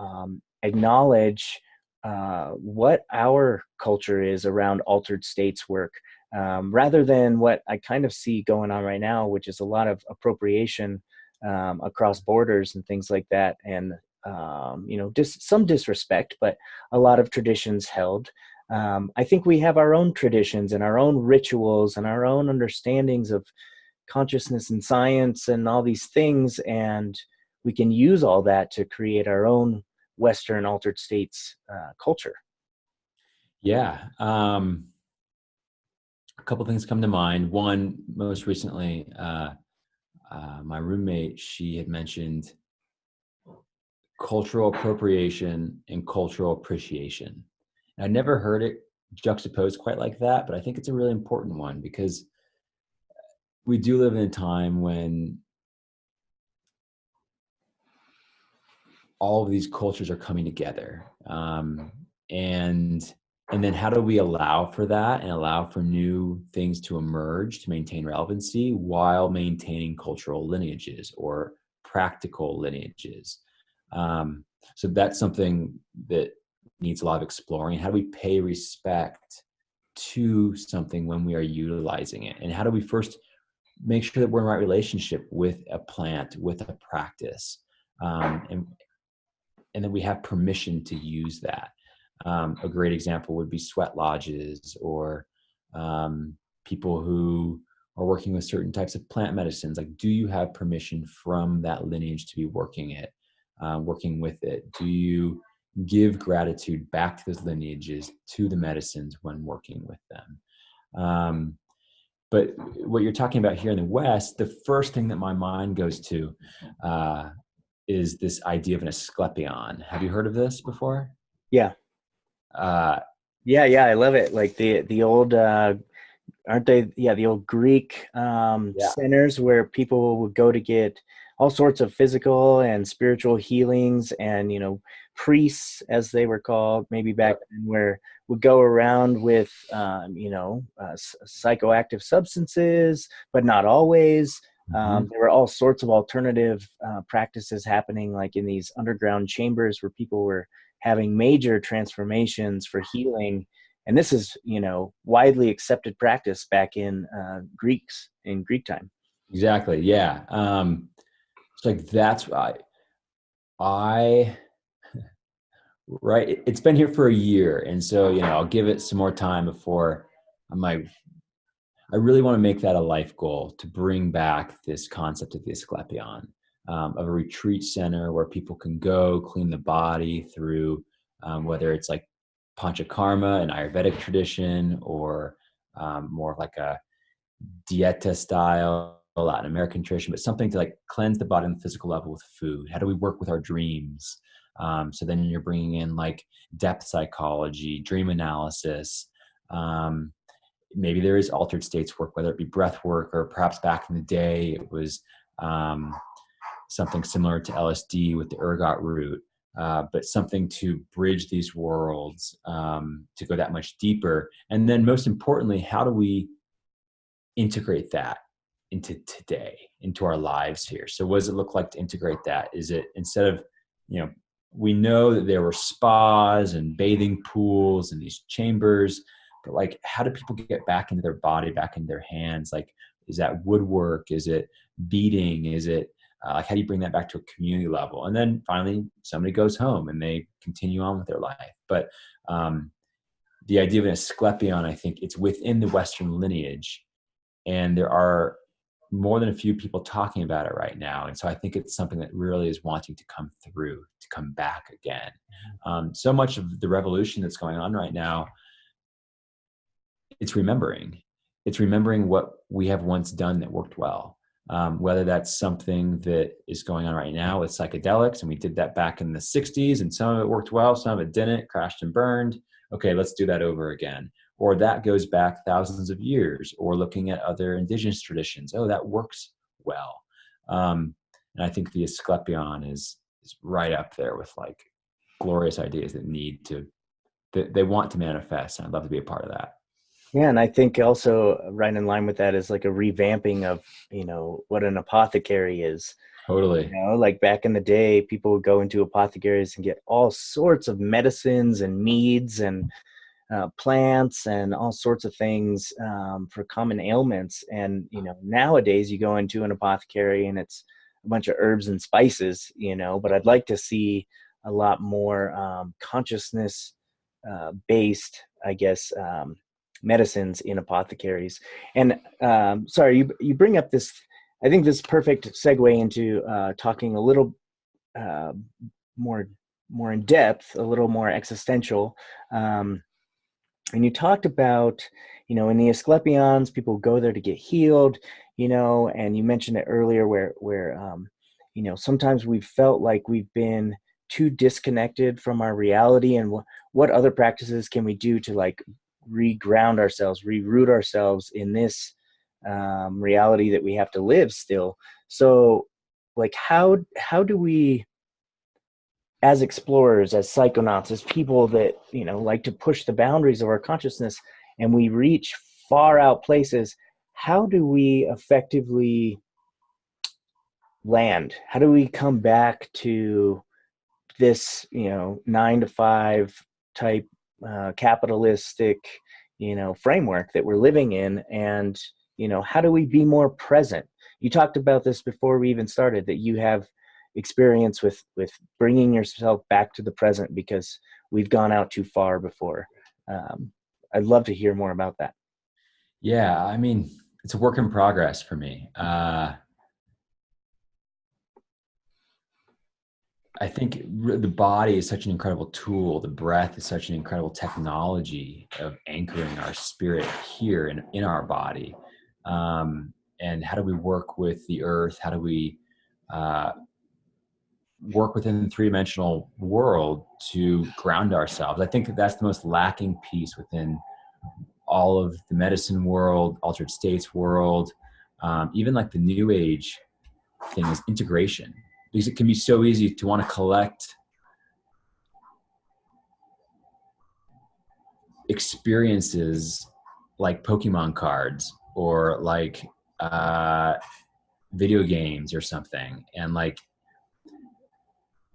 acknowledge what our culture is around altered states work, rather than what I kind of see going on right now, which is a lot of appropriation across borders and things like that. And, some disrespect, but a lot of traditions held. I think we have our own traditions and our own rituals and our own understandings of consciousness and science and all these things, and we can use all that to create our own Western altered states culture. Yeah. A couple things come to mind. One, most recently, my roommate, she had mentioned cultural appropriation and cultural appreciation. And I never heard it juxtaposed quite like that, but I think it's a really important one because we do live in a time when all of these cultures are coming together. And then how do we allow for that and allow for new things to emerge to maintain relevancy while maintaining cultural lineages or practical lineages? So that's something that needs a lot of exploring. How do we pay respect to something when we are utilizing it? And how do we first make sure that we're in the right relationship with a plant, with a practice? And then we have permission to use that. A great example would be sweat lodges or people who are working with certain types of plant medicines. Like, do you have permission from that lineage to be working with it? Do you give gratitude back to those lineages, to the medicines when working with them? But what you're talking about here in the West, the first thing that my mind goes to is this idea of an Asclepion. Have you heard of this before? Yeah. Uh, Yeah, I love it. Like the old aren't they? Yeah, the old Greek yeah. centers where people would go to get all sorts of physical and spiritual healings, and priests, as they were called, maybe back then, where would go around with psychoactive substances, but not always. There were all sorts of alternative practices happening, like in these underground chambers where people were having major transformations for healing. And this is, widely accepted practice back in Greek time. Exactly. Yeah. It's like that's why I right. It's been here for a year, and so I'll give it some more time before I'm like, I really want to make that a life goal to bring back this concept of the Asclepion, of a retreat center where people can go clean the body through whether it's like Panchakarma, an Ayurvedic tradition, or more of like a dieta style Latin American tradition, but something to like cleanse the body on the physical level with food. How do we work with our dreams? So then you're bringing in like depth psychology, dream analysis. Maybe there is altered states work, whether it be breath work or perhaps back in the day it was something similar to LSD with the ergot root, but something to bridge these worlds, to go that much deeper. And then most importantly, how do we integrate that into today, into our lives here? So what does it look like to integrate that? Is it instead of, we know that there were spas and bathing pools and these chambers, but like, how do people get back into their body, back into their hands? Like, is that woodwork? Is it beading? Is it like, how do you bring that back to a community level? And then finally somebody goes home and they continue on with their life. But the idea of an Asclepion, I think it's within the Western lineage, and there are more than a few people talking about it right now. And so I think it's something that really is wanting to come through, to come back again. So much of the revolution that's going on right now, it's remembering what we have once done that worked well. Whether that's something that is going on right now with psychedelics, and we did that back in the 60s, and some of it worked well, some of it didn't, crashed and burned. Okay, let's do that over again. Or that goes back thousands of years, or looking at other indigenous traditions. Oh, that works well. And I think the Asclepion is right up there with like glorious ideas that they want to manifest. And I'd love to be a part of that. Yeah, and I think also right in line with that is like a revamping of, what an apothecary is. Totally. Like back in the day, people would go into apothecaries and get all sorts of medicines and meads and plants and all sorts of things for common ailments. And nowadays you go into an apothecary and it's a bunch of herbs and spices. But I'd like to see a lot more consciousness based, I guess, medicines in apothecaries. And sorry, you bring up this. I think this perfect segue into talking a little uh, more more in depth, a little more existential. And you talked about, in the Asclepions, people go there to get healed, and you mentioned it earlier where sometimes we've felt like we've been too disconnected from our reality. And what other practices can we do to like reground ourselves, reroot ourselves in this reality that we have to live still? So like, how do we, as explorers, as psychonauts, as people that like to push the boundaries of our consciousness, and we reach far out places, how do we effectively land? How do we come back to this 9 to 5 type capitalistic framework that we're living in? And how do we be more present? You talked about this before we even started, that you have experience with bringing yourself back to the present because we've gone out too far before. I'd love to hear more about that. Yeah, I mean, it's a work in progress for me. I think the body is such an incredible tool. The breath is such an incredible technology of anchoring our spirit here in our body. And how do we work with the earth? How do we uh, work within the three-dimensional world to ground ourselves? I think that that's the most lacking piece within all of the medicine world, altered states world, even like the new age thing is integration, because it can be so easy to want to collect experiences like Pokemon cards or like uh, video games or something. And like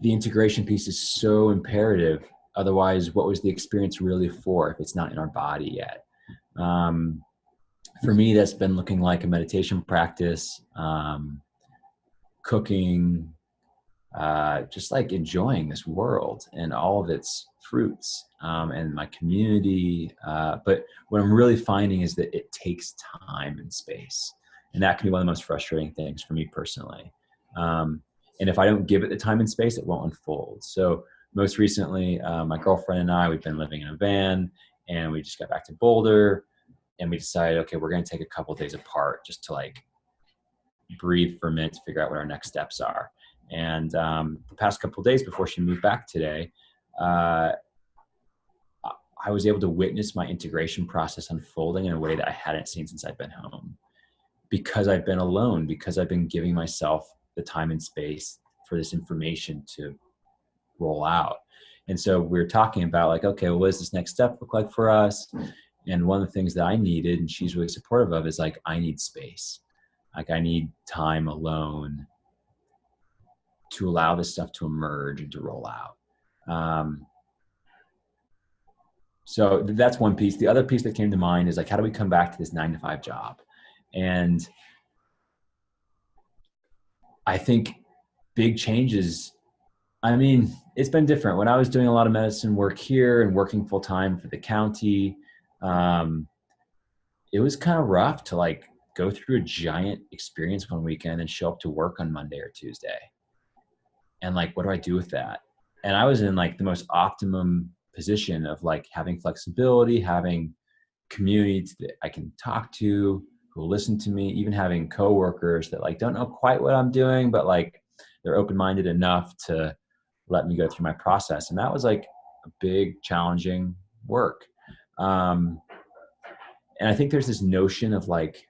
the integration piece is so imperative. Otherwise, what was the experience really for if it's not in our body yet? Um, for me, that's been looking like a meditation practice, cooking, just like enjoying this world and all of its fruits, and my community. But what I'm really finding is that it takes time and space. And that can be one of the most frustrating things for me personally. And if I don't give it the time and space, it won't unfold. So most recently, my girlfriend and I, we've been living in a van and we just got back to Boulder, and we decided, okay, we're going to take a couple of days apart just to like breathe for a minute to figure out what our next steps are. And the past couple of days before she moved back today, uh, I was able to witness my integration process unfolding in a way that I hadn't seen since I've been home, because I've been alone, because I've been giving myself the time and space for this information to roll out. And so we were talking about like, okay, well, what does this next step look like for us? And one of the things that I needed, and she's really supportive of, is like, I need space. Like I need time alone to allow this stuff to emerge and to roll out. So that's one piece. The other piece that came to mind is like, how do we come back to this 9 to 5 job? And I think big changes, I mean, it's been different. When I was doing a lot of medicine work here and working full time for the county, um, it was kind of rough to like go through a giant experience one weekend and show up to work on Monday or Tuesday. And like, what do I do with that? And I was in like the most optimum position of like having flexibility, having communities that I can talk to, who will listen to me, even having coworkers that like don't know quite what I'm doing, but like they're open-minded enough to let me go through my process. And that was like a big challenging work. And I think there's this notion of like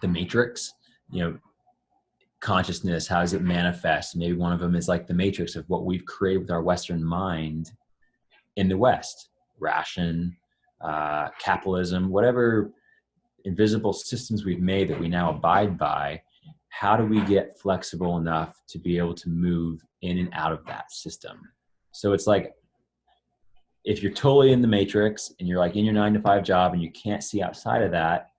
the matrix, you know, consciousness, how does it manifest? Maybe one of them is like the matrix of what we've created with our Western mind in the West: ration, capitalism, whatever invisible systems we've made that we now abide by, how do we get flexible enough to be able to move in and out of that system? So it's like, if you're totally in the matrix and you're like in your 9-to-5 job and you can't see outside of that,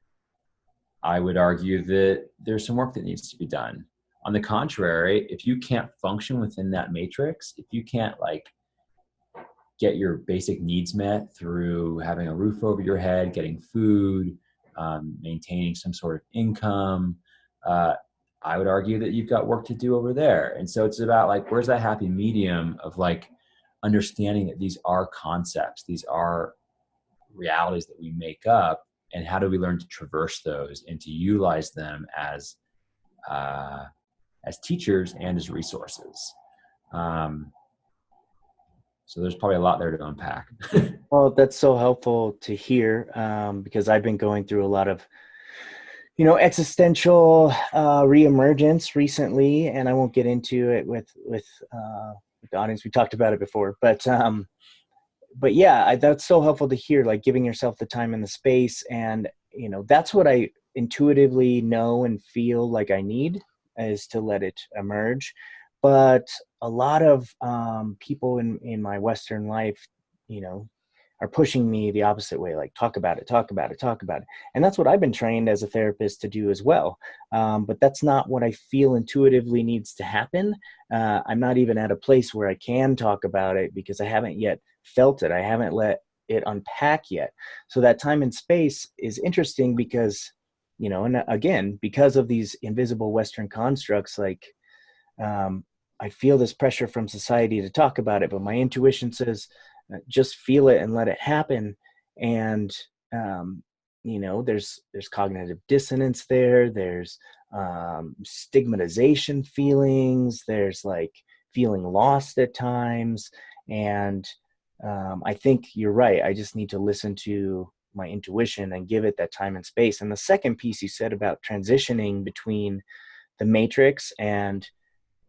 I would argue that there's some work that needs to be done. On the contrary, if you can't function within that matrix, if you can't like get your basic needs met through having a roof over your head, getting food, maintaining some sort of income, I would argue that you've got work to do over there. And so it's about like, where's that happy medium of like understanding that these are concepts, these are realities that we make up, and how do we learn to traverse those and to utilize them as teachers and as resources. So there's probably a lot there to unpack. Well, that's so helpful to hear, because I've been going through a lot of, you know, existential reemergence recently, and I won't get into it with the audience. We talked about it before, but yeah, that's so helpful to hear, like giving yourself the time and the space. And, you know, that's what I intuitively know and feel like I need, is to let it emerge. But a lot of people in my Western life, you know, are pushing me the opposite way, like talk about it, talk about it, talk about it. And that's what I've been trained as a therapist to do as well. But that's not what I feel intuitively needs to happen. I'm not even at a place where I can talk about it because I haven't yet felt it. I haven't let it unpack yet. So that time and space is interesting because, you know, and again, because of these invisible Western constructs, like, I feel this pressure from society to talk about it, but my intuition says, just feel it and let it happen. And, you know, there's cognitive dissonance there. There's stigmatization feelings. There's like feeling lost at times. And I think you're right. I just need to listen to my intuition and give it that time and space. And the second piece you said about transitioning between the matrix and,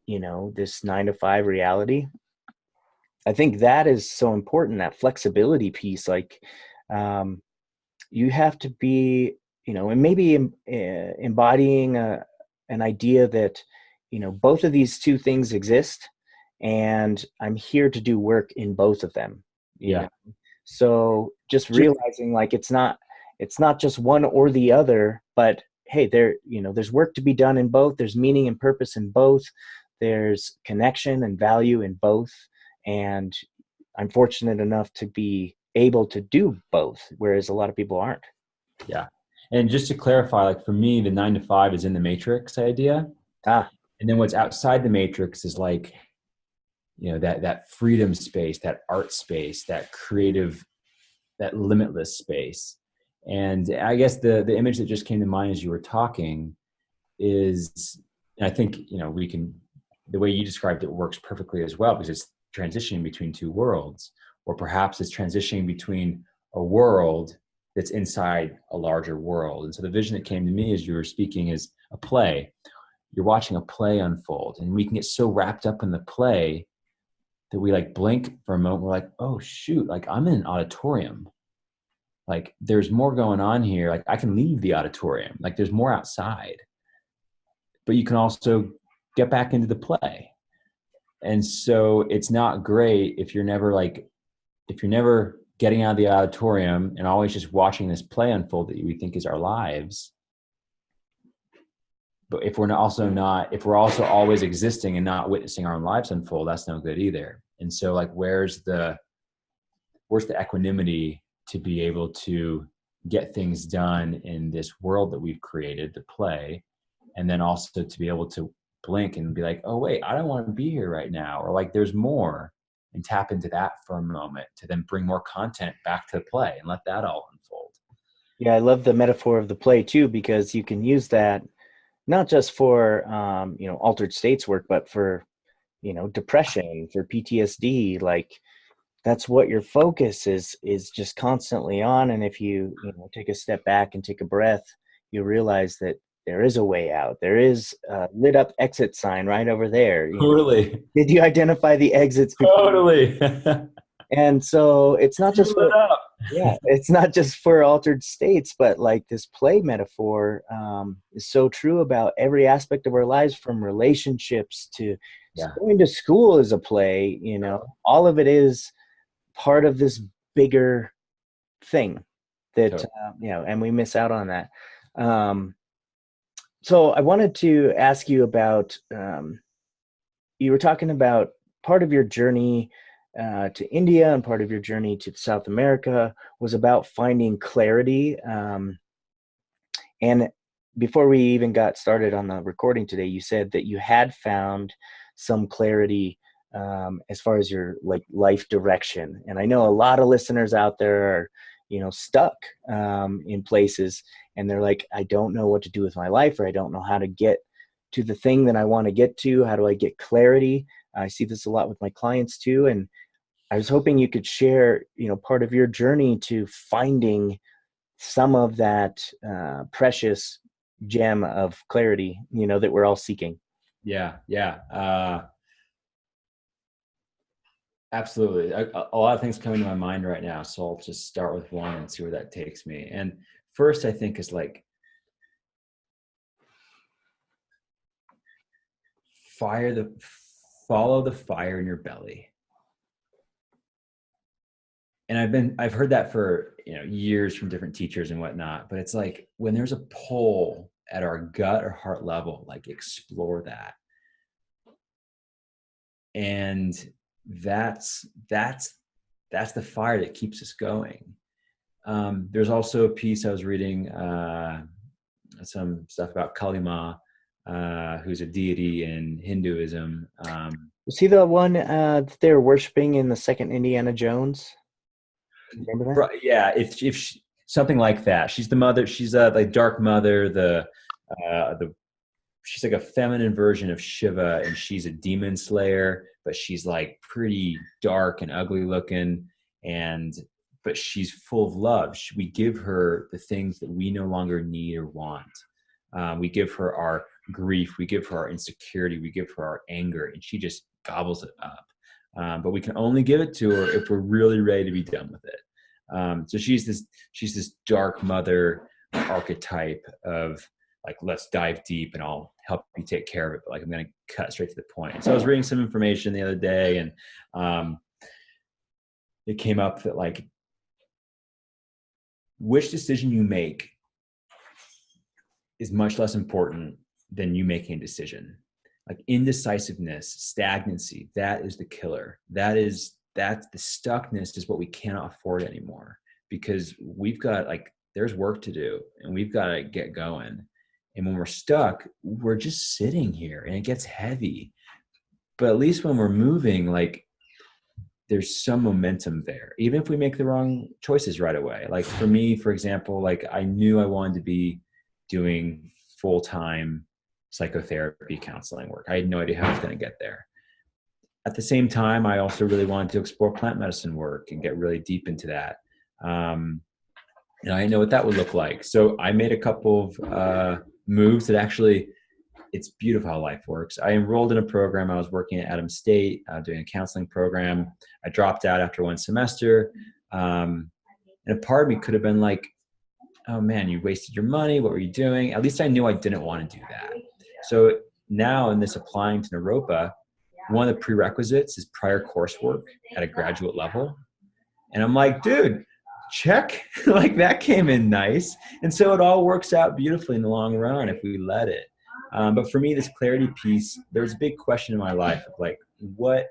you know, this 9-to-5 reality, I think that is so important, that flexibility piece. Like, you have to be, you know, and maybe embodying an idea that, you know, both of these two things exist and I'm here to do work in both of them. Yeah. Know? So just realizing like, it's not just one or the other, but hey, you know, there's work to be done in both. There's meaning and purpose in both. There's connection and value in both. And I'm fortunate enough to be able to do both, whereas a lot of people aren't. Yeah. And just to clarify, like for me, the 9-to-5 is in the matrix idea. And then what's outside the matrix is like, you know, that freedom space, that art space, that creative, that limitless space. And I guess the image that just came to mind as you were talking is, and I think, you know, the way you described it works perfectly as well, because it's transitioning between two worlds, or perhaps it's transitioning between a world that's inside a larger world. And so the vision that came to me as you were speaking is a play. You're watching a play unfold, and we can get so wrapped up in the play that we like blink for a moment. We're like, oh shoot, like I'm in an auditorium. Like there's more going on here. Like I can leave the auditorium. Like there's more outside. But you can also get back into the play. And so it's not great if you're never getting out of the auditorium and always just watching this play unfold that we think is our lives. But if we're also always existing and not witnessing our own lives unfold, that's no good either. And so like, where's the equanimity to be able to get things done in this world that we've created, the play, and then also to be able to blink and be like, oh wait, I don't want to be here right now, or like there's more, and tap into that for a moment to then bring more content back to the play and let that all unfold. Yeah, I love the metaphor of the play too, because you can use that not just for you know, altered states work, but for, you know, depression, for PTSD. Like that's what your focus is just constantly on. And if you know, take a step back and take a breath, you realize that there is a way out. There is a lit up exit sign right over there. Totally. Did you identify the exits before? Totally. And so it's not just for, Yeah, it's not just for altered states, but like this play metaphor is so true about every aspect of our lives, from relationships to Yeah, going to school is a play. All of it is part of this bigger thing that, totally. and we miss out on that. Um, so I wanted to ask you about, you were talking about part of your journey to India and part of your journey to South America was about finding clarity. And before we even got started on the recording today, you said that you had found some clarity as far as your like life direction. And I know a lot of listeners out there are, stuck in places, and they're like, I don't know what to do with my life, or I don't know how to get to the thing that I want to get to. How do I get clarity? I see this a lot with my clients too. And I was hoping you could share, part of your journey to finding some of that precious gem of clarity, that we're all seeking. Yeah, yeah, absolutely. A lot of things coming to my mind right now, so I'll just start with one and see where that takes me. And first, I think is like fire the follow the fire in your belly. And I've heard that for years from different teachers and whatnot, but it's like when there's a pull at our gut or heart level, like explore that. And that's the fire that keeps us going. There's also a piece I was reading, some stuff about Kali Ma, who's a deity in Hinduism. Was he the one that they were worshiping in the second Indiana Jones? Remember that? Yeah, if she, something like that. She's the mother. She's the dark mother. The she's like a feminine version of Shiva, and she's a demon slayer, but she's like pretty dark and ugly looking, and but she's full of love. We give her the things that we no longer need or want. We give her our grief, we give her our insecurity, we give her our anger, and she just gobbles it up. But we can only give it to her if we're really ready to be done with it. So she's this dark mother archetype of like, let's dive deep and I'll help you take care of it. But like, I'm going to cut straight to the point. So I was reading some information the other day, and it came up that like, which decision you make is much less important than you making a decision. Like indecisiveness, stagnancy, that is the killer. That's the stuckness is what we cannot afford anymore, because we've got like, there's work to do and we've got to get going. And when we're stuck, we're just sitting here and it gets heavy. But at least when we're moving, like there's some momentum there, even if we make the wrong choices right away. Like for me, for example, like I knew I wanted to be doing full-time psychotherapy counseling work. I had no idea how I was going to get there. At the same time, I also really wanted to explore plant medicine work and get really deep into that. And I didn't know what that would look like. So I made a couple of moves that actually, it's beautiful how life works. I enrolled in a program. I was working at Adams State, doing a counseling program. I dropped out after one semester. And a part of me could have been like, oh man, you wasted your money. What were you doing? At least I knew I didn't want to do that. So now in this applying to Naropa, one of the prerequisites is prior coursework at a graduate level. And I'm like, dude, check. Like that came in nice. And so it all works out beautifully in the long run if we let it. But for me, this clarity piece, there was a big question in my life of like, what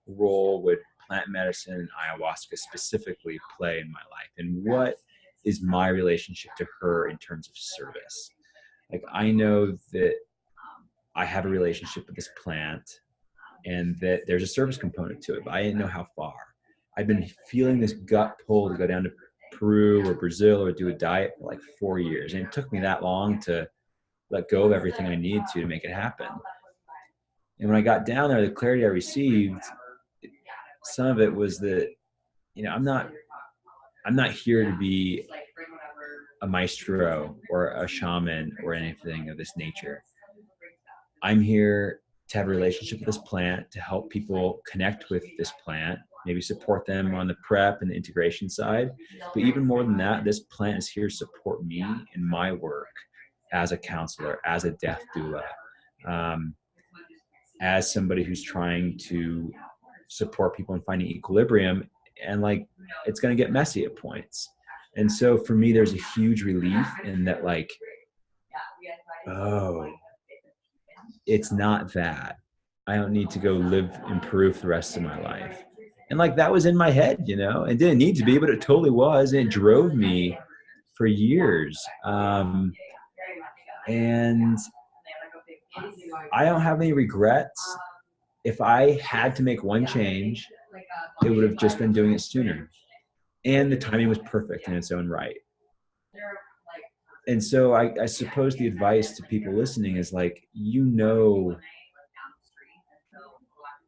role would plant medicine and ayahuasca specifically play in my life? And what is my relationship to her in terms of service? Like, I know that I have a relationship with this plant and that there's a service component to it, but I didn't know how far. I've been feeling this gut pull to go down to Peru or Brazil or do a diet for like 4 years. And it took me that long to let go of everything I needed to make it happen. And when I got down there, the clarity I received, some of it was that, I'm not here to be a maestro or a shaman or anything of this nature. I'm here to have a relationship with this plant, to help people connect with this plant, maybe support them on the prep and the integration side. But even more than that, this plant is here to support me in my work as a counselor, as a death doula, as somebody who's trying to support people in finding equilibrium. And like, it's going to get messy at points. And so for me, there's a huge relief in that, like, oh, it's not that. I don't need to go live in Peru for the rest of my life. And like, that was in my head, you know, it didn't need to be, but it totally was. And it drove me for years. And I don't have any regrets. If I had to make one change, it would have just been doing it sooner. And the timing was perfect in its own right. And so I suppose the advice to people listening is like, you know,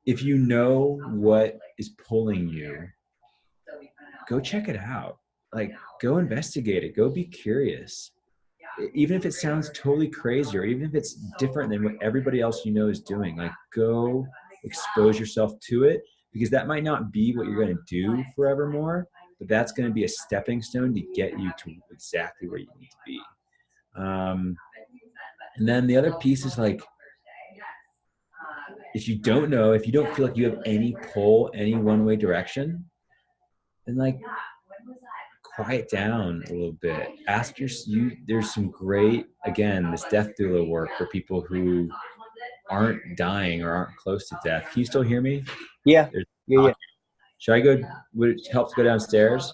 if you know what is pulling you, go check it out. Like, go investigate it. Go be curious. Even if it sounds totally crazy, or even if it's different than what everybody else you know is doing, like, go expose yourself to it, because that might not be what you're going to do forevermore, but that's going to be a stepping stone to get you to exactly where you need to be. And then the other piece is like, if you don't know, if you don't feel like you have any pull, any one way direction, then like, quiet down a little bit. Ask there's some great, again, this death doula work for people who aren't dying or aren't close to death. Can you still hear me? Yeah. Yeah. Should I go? Would it help to go downstairs?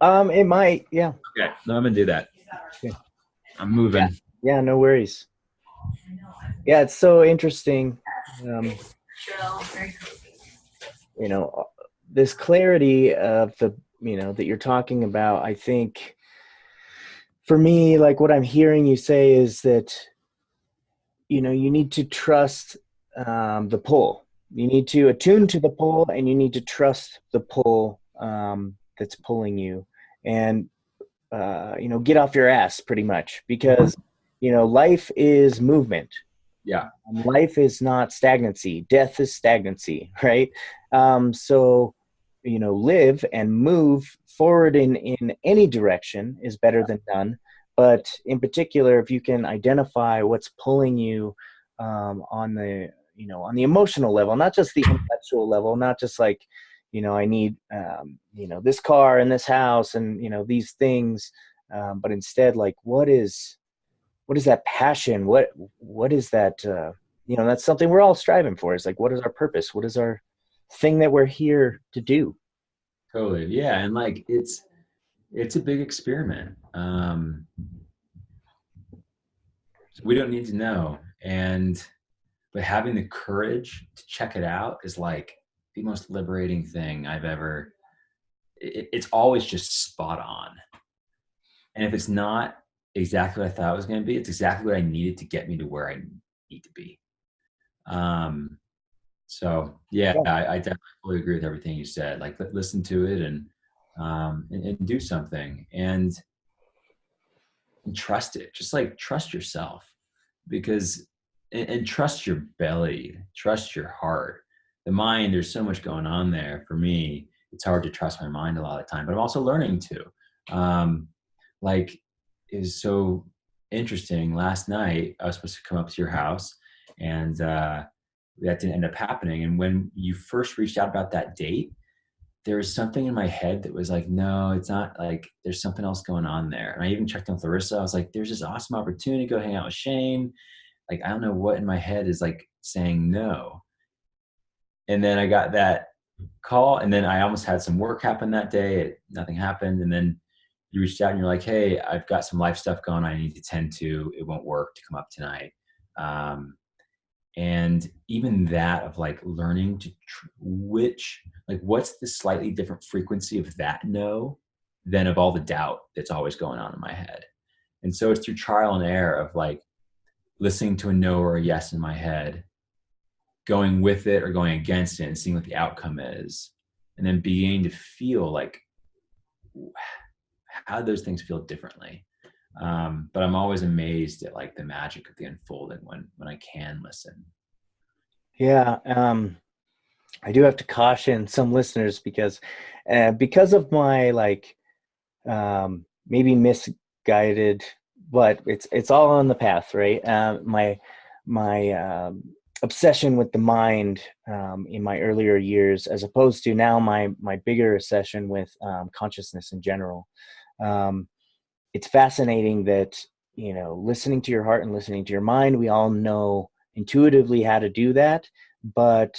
It might. Yeah. Okay. No, I'm gonna do that. Okay. I'm moving. Yeah. No worries. Yeah, it's so interesting. You know, this clarity of the, you know, that you're talking about, I think for me, like, what I'm hearing you say is that, you know, you need to trust the pull. You need to attune to the pull, and you need to trust the pull that's pulling you, and you know, get off your ass pretty much, because, you know, life is movement. Yeah. Life is not stagnancy. Death is stagnancy, right? So, you know, live and move forward in any direction is better than none. But in particular, if you can identify what's pulling you on the, you know, on the emotional level, not just the intellectual level, not just like, you know, I need, you know, this car and this house and, you know, these things, but instead, like, what is that passion? What is that, you know, that's something we're all striving for. It's like, what is our purpose? What is our thing that we're here to do? Totally. Yeah. And like, it's a big experiment. So we don't need to know. But having the courage to check it out is like the most liberating thing I've ever, it's always just spot on. And if it's not exactly what I thought it was going to be, it's exactly what I needed to get me to where I need to be. So yeah, I definitely agree with everything you said. Like, listen to it and do something and trust it. Just like, trust yourself, because and trust your belly, trust your heart. The mind, there's so much going on there. For me, it's hard to trust my mind a lot of the time, but I'm also learning to. Like, it was so interesting. Last night, I was supposed to come up to your house, and that didn't end up happening. And when you first reached out about that date, there was something in my head that was like, no, it's not, like, there's something else going on there. And I even checked on Clarissa. I was like, there's this awesome opportunity to go hang out with Shane. Like, I don't know what in my head is like saying no. And then I got that call, and then I almost had some work happen that day. Nothing happened. And then you reached out and you're like, hey, I've got some life stuff going on I need to tend to. It won't work to come up tonight. And even that, of like learning to what's the slightly different frequency of that no than of all the doubt that's always going on in my head. And so it's through trial and error of like listening to a no or a yes in my head, going with it or going against it, and seeing what the outcome is, and then beginning to feel like how those things feel differently. But I'm always amazed at like the magic of the unfolding when I can listen. Yeah. I do have to caution some listeners because of my like maybe misguided, but it's all on the path, right? My obsession with the mind in my earlier years, as opposed to now my bigger obsession with consciousness in general. Um, it's fascinating that, you know, listening to your heart and listening to your mind, we all know intuitively how to do that, but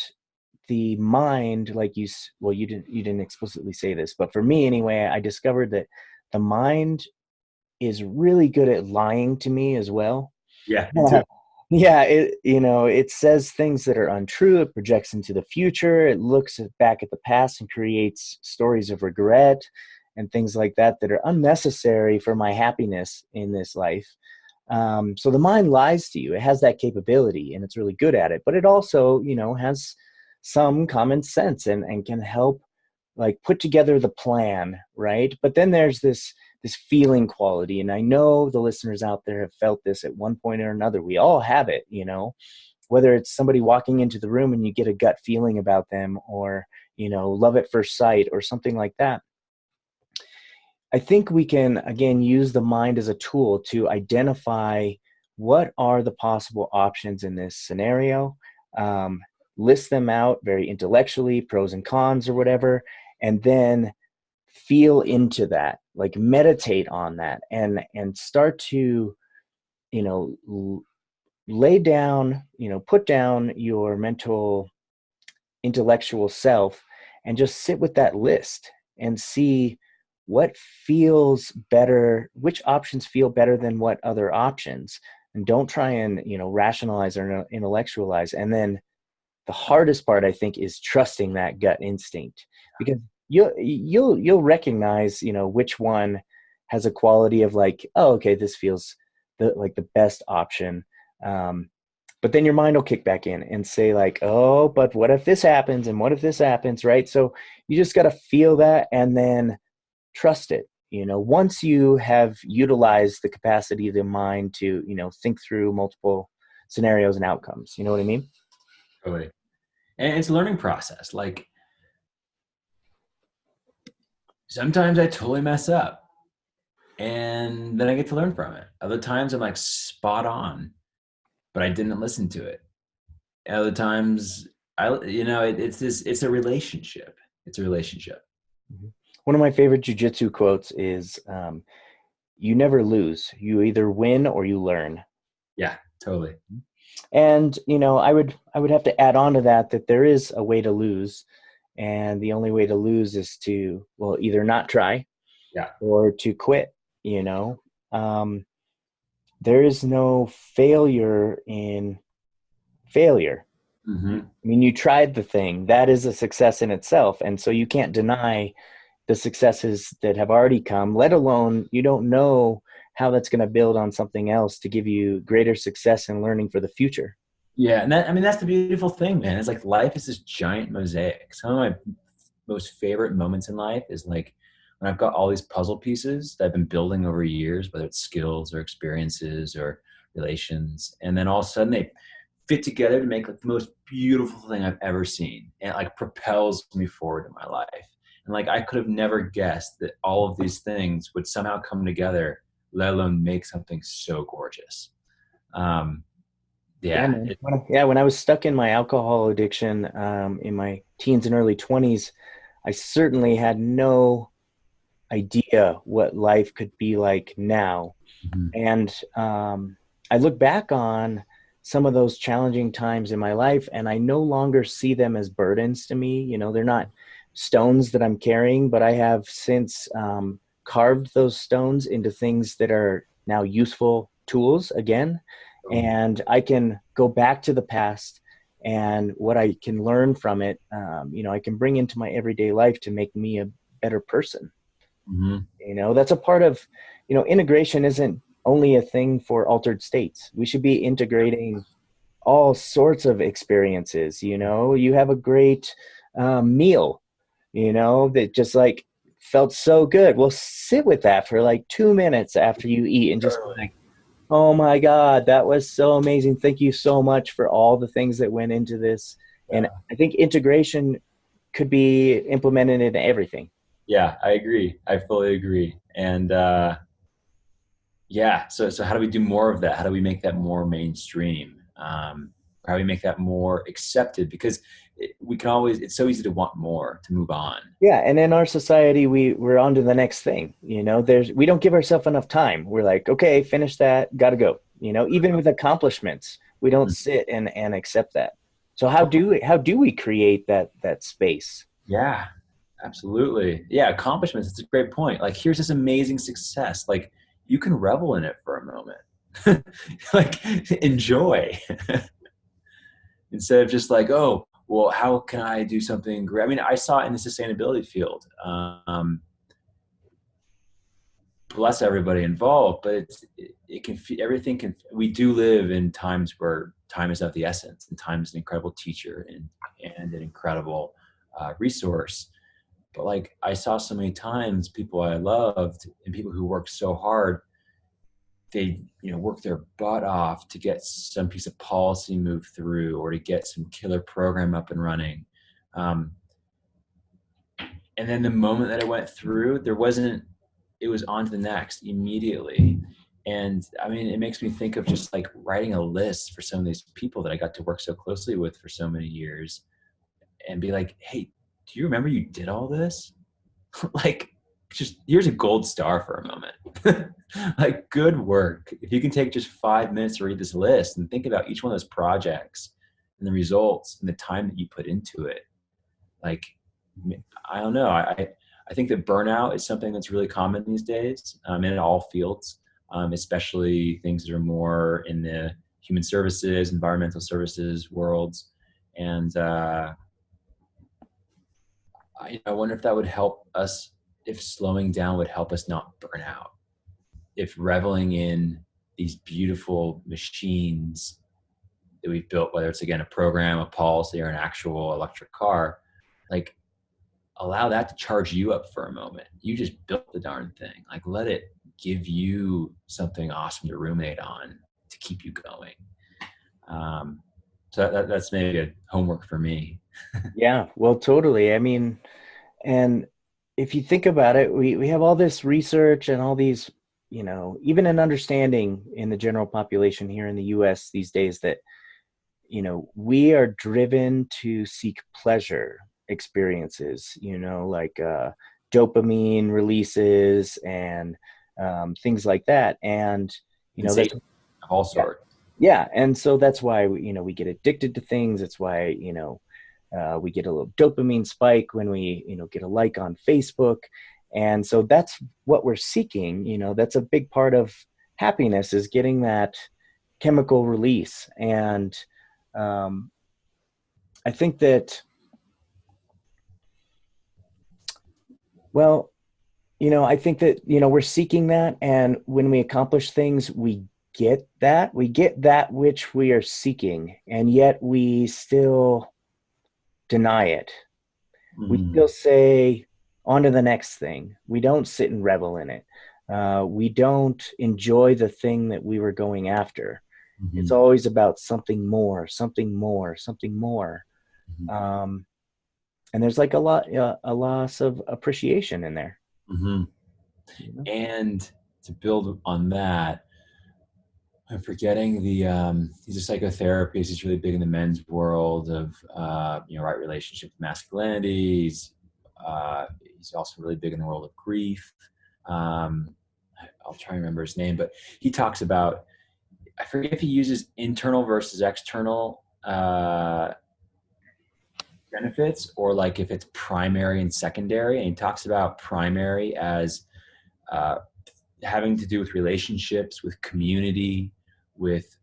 the mind, like well, you didn't explicitly say this, but for me anyway, I discovered that the mind is really good at lying to me as well. Yeah, me too. Yeah, it says things that are untrue. It projects into the future. It looks back at the past and creates stories of regret and things like that that are unnecessary for my happiness in this life. So the mind lies to you. It has that capability and it's really good at it, but it also, has some common sense and can help like put together the plan, right? But then there's this feeling quality, and I know the listeners out there have felt this at one point or another. We all have it, whether it's somebody walking into the room and you get a gut feeling about them, or love at first sight or something like that. I think we can, again, use the mind as a tool to identify what are the possible options in this scenario, um, list them out very intellectually, pros and cons or whatever, and then feel into that, like meditate on that, and start to, you know, lay down, put down your mental intellectual self and just sit with that list and see what feels better, which options feel better than what other options, and don't try and rationalize or intellectualize. And then the hardest part, I think, is trusting that gut instinct, because you'll recognize which one has a quality of like, oh, okay, this feels the best option. But then your mind will kick back in and say like, oh, but what if this happens, and what if this happens, right? So you just got to feel that and then trust it. Once you have utilized the capacity of the mind to think through multiple scenarios and outcomes, you know what I mean? Totally. And it's a learning process. Like sometimes I totally mess up and then I get to learn from it. Other times I'm like spot on, but I didn't listen to it. Other times it's a relationship. It's a relationship. Mhm. One of my favorite jujitsu quotes is, "You never lose. You either win or you learn." Yeah, totally. And I would have to add on to that there is a way to lose, and the only way to lose is to, well, either not try Yeah. or to quit. You know, um, there is no failure in failure. Mm-hmm. I mean, you tried the thing. That is a success in itself, and so you can't deny the successes that have already come, let alone you don't know how that's going to build on something else to give you greater success and learning for the future. Yeah, and that's the beautiful thing, man. It's like life is this giant mosaic. Some of my most favorite moments in life is like when I've got all these puzzle pieces that I've been building over years, whether it's skills or experiences or relations, and then all of a sudden they fit together to make like the most beautiful thing I've ever seen, and it like propels me forward in my life. And like I could have never guessed that all of these things would somehow come together, let alone make something so gorgeous. Um, Yeah, yeah, man. When I was stuck in my alcohol addiction in my teens and early 20s, I certainly had no idea what life could be like now. mhm. And I look back on some of those challenging times in my life, and I no longer see them as burdens to me. They're not stones that I'm carrying, but I have since carved those stones into things that are now useful tools again. And I can go back to the past, and what I can learn from it, I can bring into my everyday life to make me a better person. Mhm. That's a part of, integration isn't only a thing for altered states. We should be integrating all sorts of experiences. You have a great meal, that just like felt so good. Well, sit with that for like 2 minutes after you eat and just be like, oh my God, that was so amazing. Thank you so much for all the things that went into this. And I think integration could be implemented into everything. Yeah, I agree. I fully agree. And yeah, so how do we do more of that? How do we make that more mainstream? How do we make that more accepted? Because we can always, it's so easy to want more, to move on. Yeah, and in our society, we're on to the next thing. We don't give ourselves enough time. We're like, okay, finish that, gotta go. Even with accomplishments, we don't sit and accept that. So how do we create that space? Yeah, absolutely. Yeah, accomplishments. It's a great point. Like, here's this amazing success. Like, you can revel in it for a moment. Like, enjoy instead of just like, oh, well, how can I do something great? I mean, I saw it in the sustainability field. Bless everybody involved, but it can, everything can, we do live in times where time is of the essence, and time is an incredible teacher and an incredible resource. But like, I saw so many times people I loved and people who worked so hard, they work their butt off to get some piece of policy moved through or to get some killer program up and running. Um, and then the moment that it went through, it was on to the next immediately. And I mean, it makes me think of just like writing a list for some of these people that I got to work so closely with for so many years and be like, hey, do you remember you did all this? Like, just here's a gold star for a moment. Like, good work. If you can take just 5 minutes to read this list and think about each one of those projects and the results and the time that you put into it, like, I don't know. I think that burnout is something that's really common these days, in all fields, especially things that are more in the human services, environmental services worlds. And I wonder if that would help us, if slowing down would help us not burn out, if reveling in these beautiful machines that we've built, whether it's again a program, a policy, or an actual electric car, like, allow that to charge you up for a moment. You just built the darn thing. Like, let it give you something awesome to ruminate on to keep you going. So that's maybe a homework for me. Yeah, well, totally. I mean, and if you think about it, we have all this research and all these, even an understanding in the general population here in the US these days that, we are driven to seek pleasure experiences, like dopamine releases and things like that. And, that's, Sensation of all yeah, sorts. yeah. And so that's why, we get addicted to things. It's why, we get a little dopamine spike when we, get a like on Facebook. And so that's what we're seeking. That's a big part of happiness, is getting that chemical release. And I think that, well, I think that, we're seeking that. And when we accomplish things, we get that which we are seeking. And yet we still deny it. We still say, on to the next thing. We don't sit and revel in it. We don't enjoy the thing that we were going after. Mm-hmm. It's always about something more, something more, something more. Mm-hmm. And there's like a loss of appreciation in there. Mm-hmm. And to build on that, I'm forgetting he's a psychotherapist. He's really big in the men's world of right relationship with masculinity. He's also really big in the world of grief. I'll try and remember his name, but he talks about, I forget if he uses internal versus external benefits, or like if it's primary and secondary. And he talks about primary as having to do with relationships, with community, with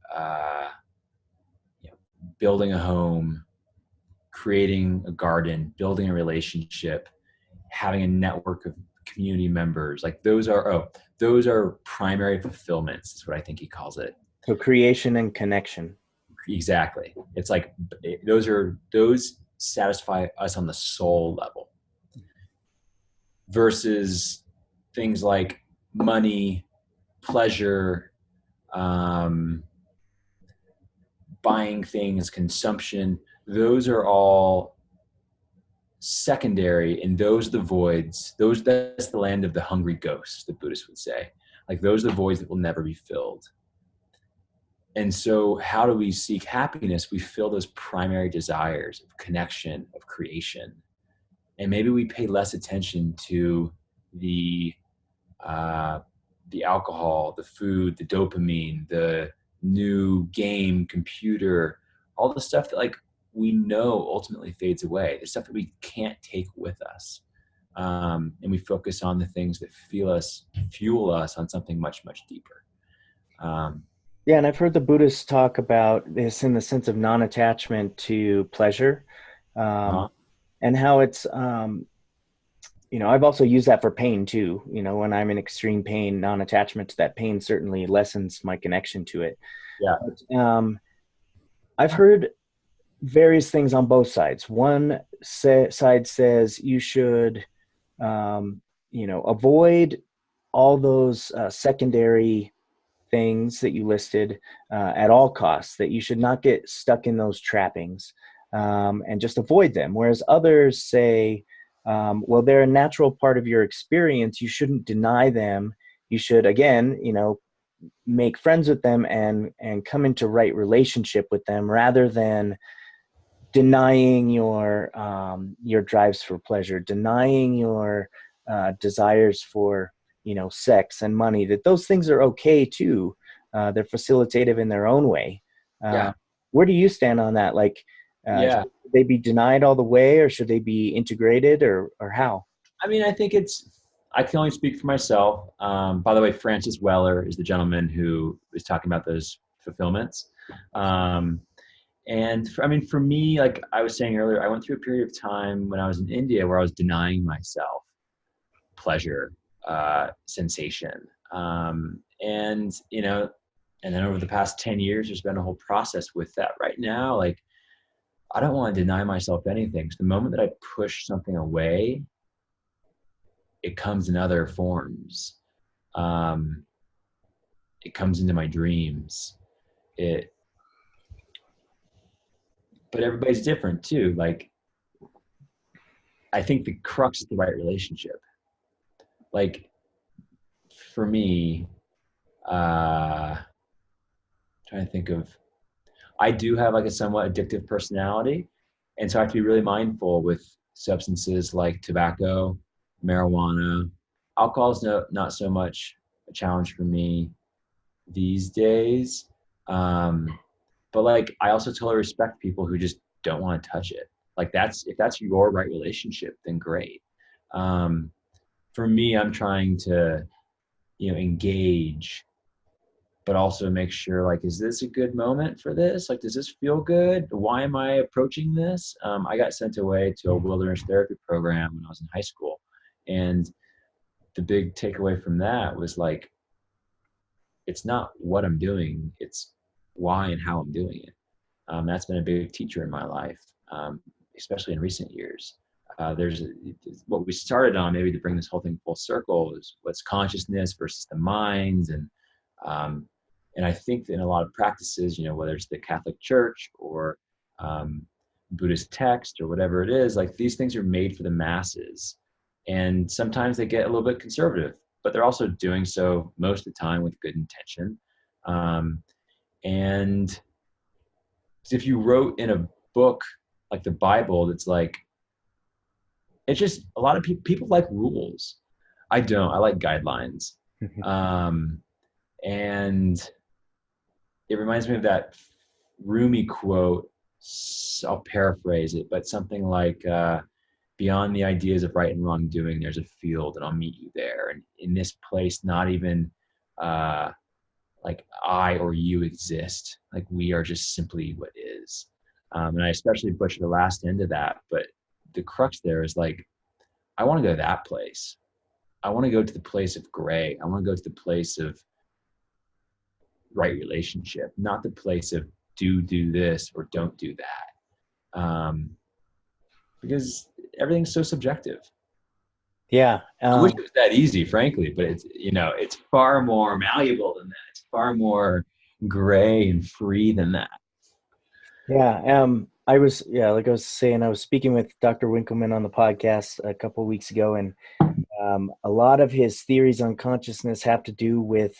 building a home, creating a garden, building a relationship, having a network of community members. Like, those are primary fulfillments, is what I think he calls it. So creation and connection. Exactly. It's like those satisfy us on the soul level, versus things like money, pleasure, buying things, consumption. those are all secondary, and those are the voids. That's the land of the hungry ghosts, the Buddhists would say. Like those are the voids that will never be filled. And so how do we seek happiness? We fill those primary desires of connection, of creation. And maybe we pay less attention to the alcohol, the food, the dopamine, the new game, computer, all the stuff that like we know ultimately fades away, the stuff that we can't take with us. And we focus on the things that fuel us on something much, much deeper. Yeah, and I've heard the Buddhists talk about this in the sense of non-attachment to pleasure, and how it's, I've also used that for pain too. When I'm in extreme pain, non-attachment to that pain certainly lessens my connection to it. Yeah. But, I've heard various things on both sides. One side says you should, avoid all those secondary things that you listed at all costs, that you should not get stuck in those trappings, and just avoid them. Whereas others say, well, they're a natural part of your experience. You shouldn't deny them. You should, again, make friends with them and come into right relationship with them, rather than denying your drives for pleasure, denying your desires for sex and money. That those things are okay too. They're facilitative in their own way. Yeah. Where do you stand on that? Like, Yeah. should they be denied all the way, or should they be integrated, or how? I mean, I think I can only speak for myself. By the way, Francis Weller is the gentleman who is talking about those fulfillments. For me, like I was saying earlier, I went through a period of time when I was in India where I was denying myself pleasure, sensation. And then over the past 10 years, there's been a whole process with that. Right now, like, I don't want to deny myself anything. So the moment that I push something away, it comes in other forms. It comes into my dreams. But everybody's different too. Like, I think the crux is the right relationship. Like, for me, trying to think of, I do have like a somewhat addictive personality. And so I have to be really mindful with substances like tobacco, marijuana. Alcohol is not so much a challenge for me these days. But like, I also totally respect people who just don't want to touch it. Like, if that's your right relationship, then great. For me, I'm trying to, engage, but also make sure, like, is this a good moment for this? Like, does this feel good? Why am I approaching this? I got sent away to a wilderness therapy program when I was in high school. And the big takeaway from that was like, it's not what I'm doing, it's why and how I'm doing it. That's been a big teacher in my life, especially in recent years. There's what we started on, maybe to bring this whole thing full circle, is what's consciousness versus the mind. And I think that in a lot of practices, whether it's the Catholic Church or Buddhist text or whatever it is, like, these things are made for the masses. And sometimes they get a little bit conservative, but they're also doing so most of the time with good intention. And if you wrote in a book like the Bible, that's like, it's just, a lot of people like rules. I don't. I like guidelines. And it reminds me of that Rumi quote. I'll paraphrase it, but something like, beyond the ideas of right and wrong doing, there's a field, and I'll meet you there. And in this place, not even like I or you exist. Like, we are just simply what is. And I especially butchered the last end of that, but the crux there is like, I want to go to that place. I want to go to the place of gray. I want to go to the place of right relationship, not the place of do this or don't do that. Because everything's so subjective. Yeah. I wish it was that easy, frankly, but it's far more malleable than that. It's far more gray and free than that. Yeah. like I was saying, I was speaking with Dr. Winkleman on the podcast a couple of weeks ago, and a lot of his theories on consciousness have to do with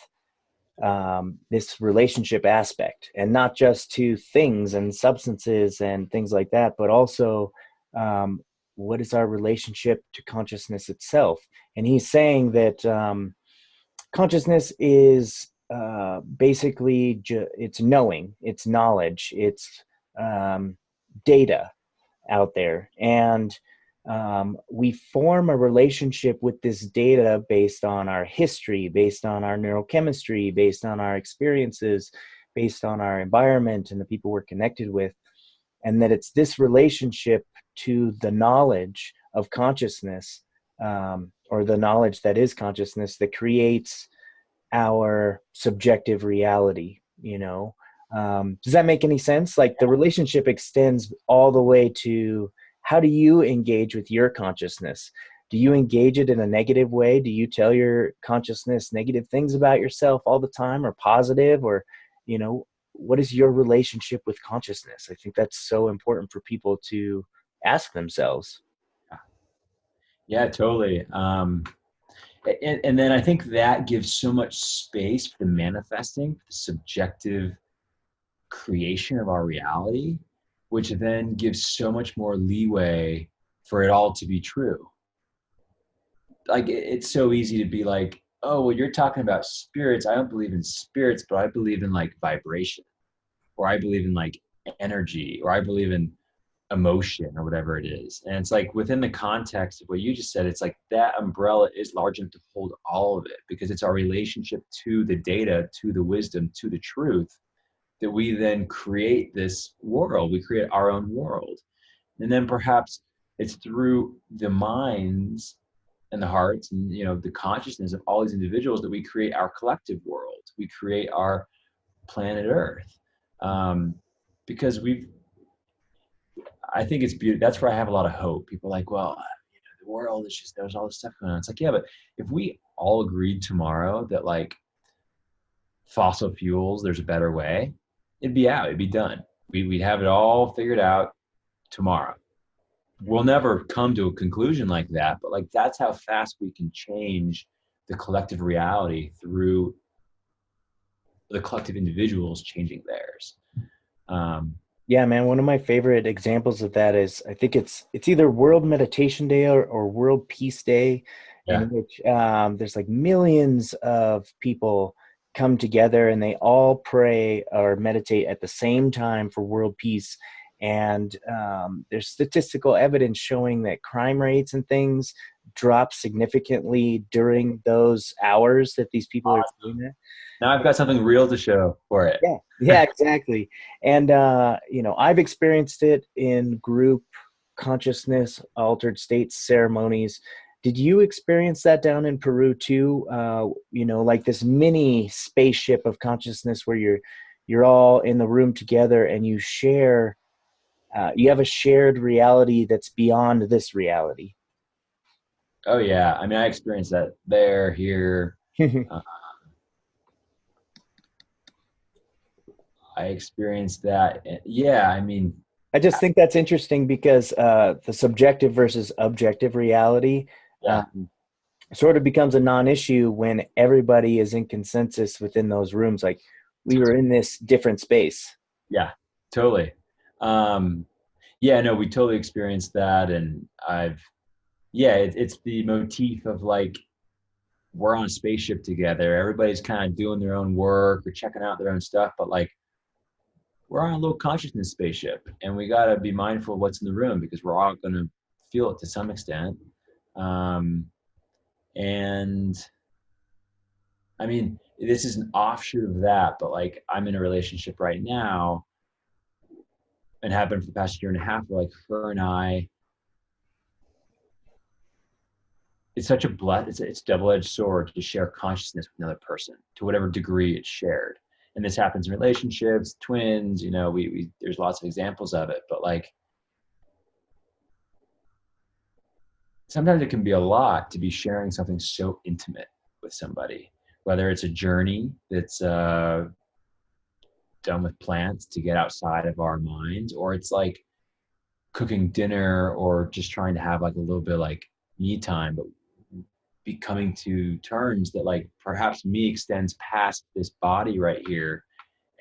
this relationship aspect, and not just to things and substances and things like that, but also um, what is our relationship to consciousness itself. And he's saying that consciousness is basically it's knowing, it's knowledge, it's data out there, and we form a relationship with this data based on our history, based on our neurochemistry, based on our experiences, based on our environment and the people we're connected with. And that it's this relationship to the knowledge of consciousness, or the knowledge that is consciousness, that creates our subjective reality, does that make any sense? Like, the relationship extends all the way to, how do you engage with your consciousness? Do you engage it in a negative way? Do you tell your consciousness negative things about yourself all the time, or positive? Or, what is your relationship with consciousness? I think that's so important for people to ask themselves. Yeah, totally. And then I think that gives so much space for the manifesting, the subjective creation of our reality, which then gives so much more leeway for it all to be true. Like, it's so easy to be like, oh, well, you're talking about spirits. I don't believe in spirits, but I believe in like vibration, or I believe in like energy, or I believe in emotion, or whatever it is. And it's like, within the context of what you just said, it's like that umbrella is large enough to hold all of it, because it's our relationship to the data, to the wisdom, to the truth, that we then create this world. We create our own world. And then perhaps it's through the minds and the hearts and, the consciousness of all these individuals that we create our collective world. We create our planet Earth. Because I think it's beautiful. That's where I have a lot of hope. People are like, well, the world is just, there's all this stuff going on. It's like, yeah, but if we all agreed tomorrow that like fossil fuels, there's a better way, it'd be out, it'd be done. We'd have it all figured out tomorrow. We'll never come to a conclusion like that, but like, that's how fast we can change the collective reality through the collective individuals changing theirs. Yeah, man. One of my favorite examples of that is, I think it's either World Meditation Day or World Peace Day, Yeah. in which there's like millions of people come together and they all pray or meditate at the same time for world peace. And there's statistical evidence showing that crime rates and things drop significantly during those hours that these people are doing that. Now I've got something real to show for it. Yeah, exactly. And, I've experienced it in group consciousness, altered states, ceremonies. Did you experience that down in Peru too? Like this mini spaceship of consciousness where you're all in the room together and you share, you have a shared reality that's beyond this reality. Oh yeah. I mean, I experienced that there, here. I experienced that. Yeah. I mean, I just think that's interesting because the subjective versus objective reality yeah, sort of becomes a non-issue when everybody is in consensus within those rooms. Like, we were in this different space. yeah, totally. Um, yeah, no, we totally experienced that. And it's the motif of like, we're on a spaceship together. Everybody's kind of doing their own work or checking out their own stuff, but like, we're on a little consciousness spaceship, and we got to be mindful of what's in the room, because we're all going to feel it to some extent. Um, and I mean, this is an offshoot of that, but like, I'm in a relationship right now, and have been for the past year and a half, where like, her and I, it's such a it's double-edged sword to share consciousness with another person to whatever degree it's shared. And this happens in relationships, twins, we there's lots of examples of it, but like, sometimes it can be a lot to be sharing something so intimate with somebody, whether it's a journey that's done with plants to get outside of our minds, or it's like cooking dinner or just trying to have like a little bit of like me time, but be coming to terms that like perhaps me extends past this body right here,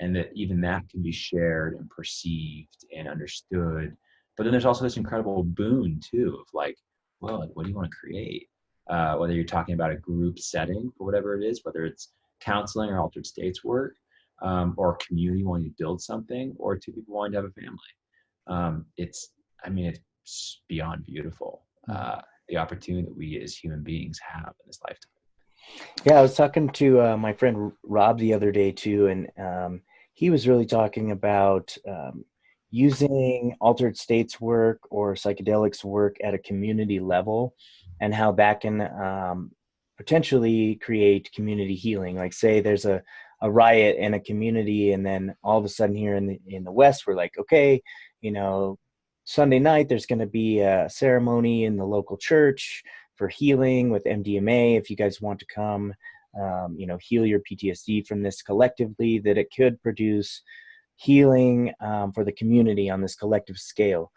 and that even that can be shared and perceived and understood. But then there's also this incredible boon too of like, well, like, what do you want to create? Whether you're talking about a group setting for whatever it is, whether it's counseling or altered states work, or a community wanting to build something, or two people wanting to have a family. It's, I mean, it's beyond beautiful. The opportunity that we as human beings have in this lifetime. Yeah, I was talking to my friend Rob the other day too, and he was really talking about using altered states work or psychedelics work at a community level, and how that can potentially create community healing. Like, say there's a riot in a community, and then all of a sudden here in the West, we're like, okay, you know, Sunday night there's going to be a ceremony in the local church for healing with MDMA. If you guys want to come, you know, heal your PTSD from this collectively, that it could produce healing for the community on this collective scale.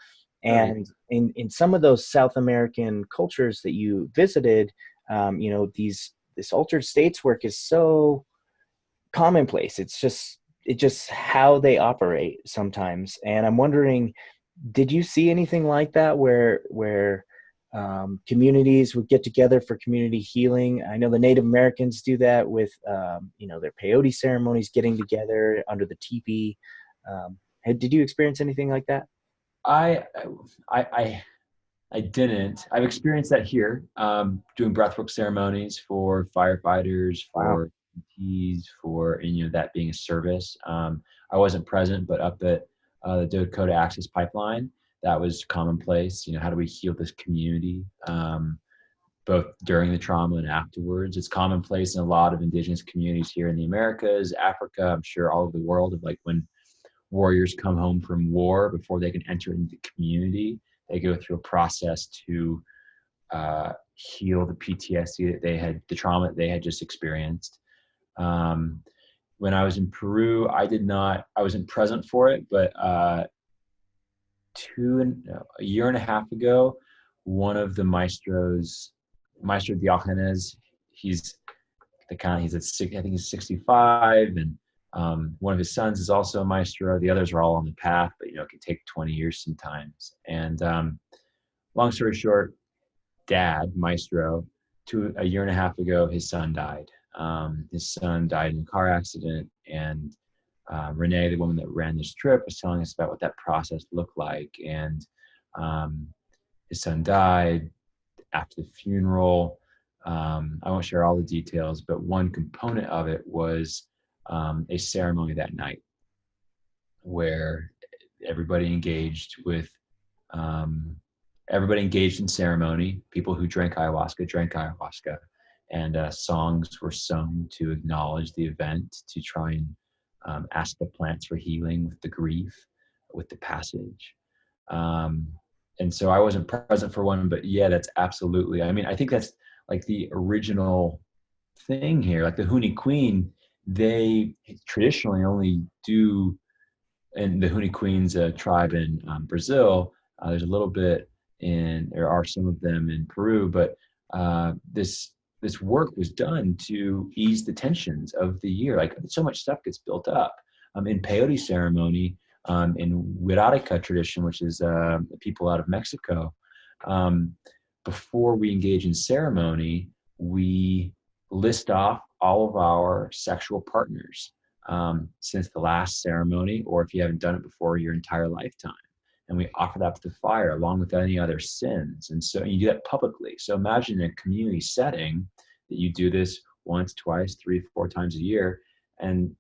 Right. And in some of those South American cultures that you visited, you know, this altered states work is so commonplace. It's just how they operate sometimes. And I'm wondering, did you see anything like that where communities would get together for community healing? I know the Native Americans do that with you know, their peyote ceremonies, getting together under the teepee. Did you experience anything like that? I, I, I, I didn't. I've experienced that here, doing breathwork ceremonies for firefighters, Wow. for EMTs, for, and, you know, that being a service. I wasn't present, but up at the Dakota Access Pipeline, that was commonplace. You know, how do we heal this community, both during the trauma and afterwards? It's commonplace in a lot of indigenous communities here in the Americas, Africa, I'm sure all over the world, of like when warriors come home from war, before they can enter into the community, they go through a process to heal the PTSD that they had, the trauma that they had just experienced. Um, when I was in Peru, I wasn't present for it, but a year and a half ago, one of the maestros, Maestro Diogenes, he's he's at I think he's 65, and one of his sons is also a maestro. The others are all on the path, but, you know, it can take 20 years sometimes. And long story short, dad, maestro, a year and a half ago, his son died. His son died in a car accident, and Renee, the woman that ran this trip, was telling us about what that process looked like. And um, his son died after the funeral. I won't share all the details, but one component of it was a ceremony that night where everybody engaged with um, everybody engaged in ceremony. People who drank ayahuasca, and songs were sung to acknowledge the event, to try and ask the plants for healing with the grief, with the passage. Um, and so I wasn't present for one, but yeah, that's absolutely. I mean, I think that's like the original thing here. Like the Huni Queen, they traditionally only do, and the Huni Queens tribe in Brazil. There's a little bit there are some of them in Peru, but this work was done to ease the tensions of the year. Like, so much stuff gets built up. In peyote ceremony, in Wirarica tradition, which is the people out of Mexico, um, before we engage in ceremony, we list off all of our sexual partners since the last ceremony, or if you haven't done it before, your entire lifetime. And we offer that to the fire along with any other sins. And so you do that publicly. So imagine in a community setting that you do this once, twice, 3, 4 times a year. And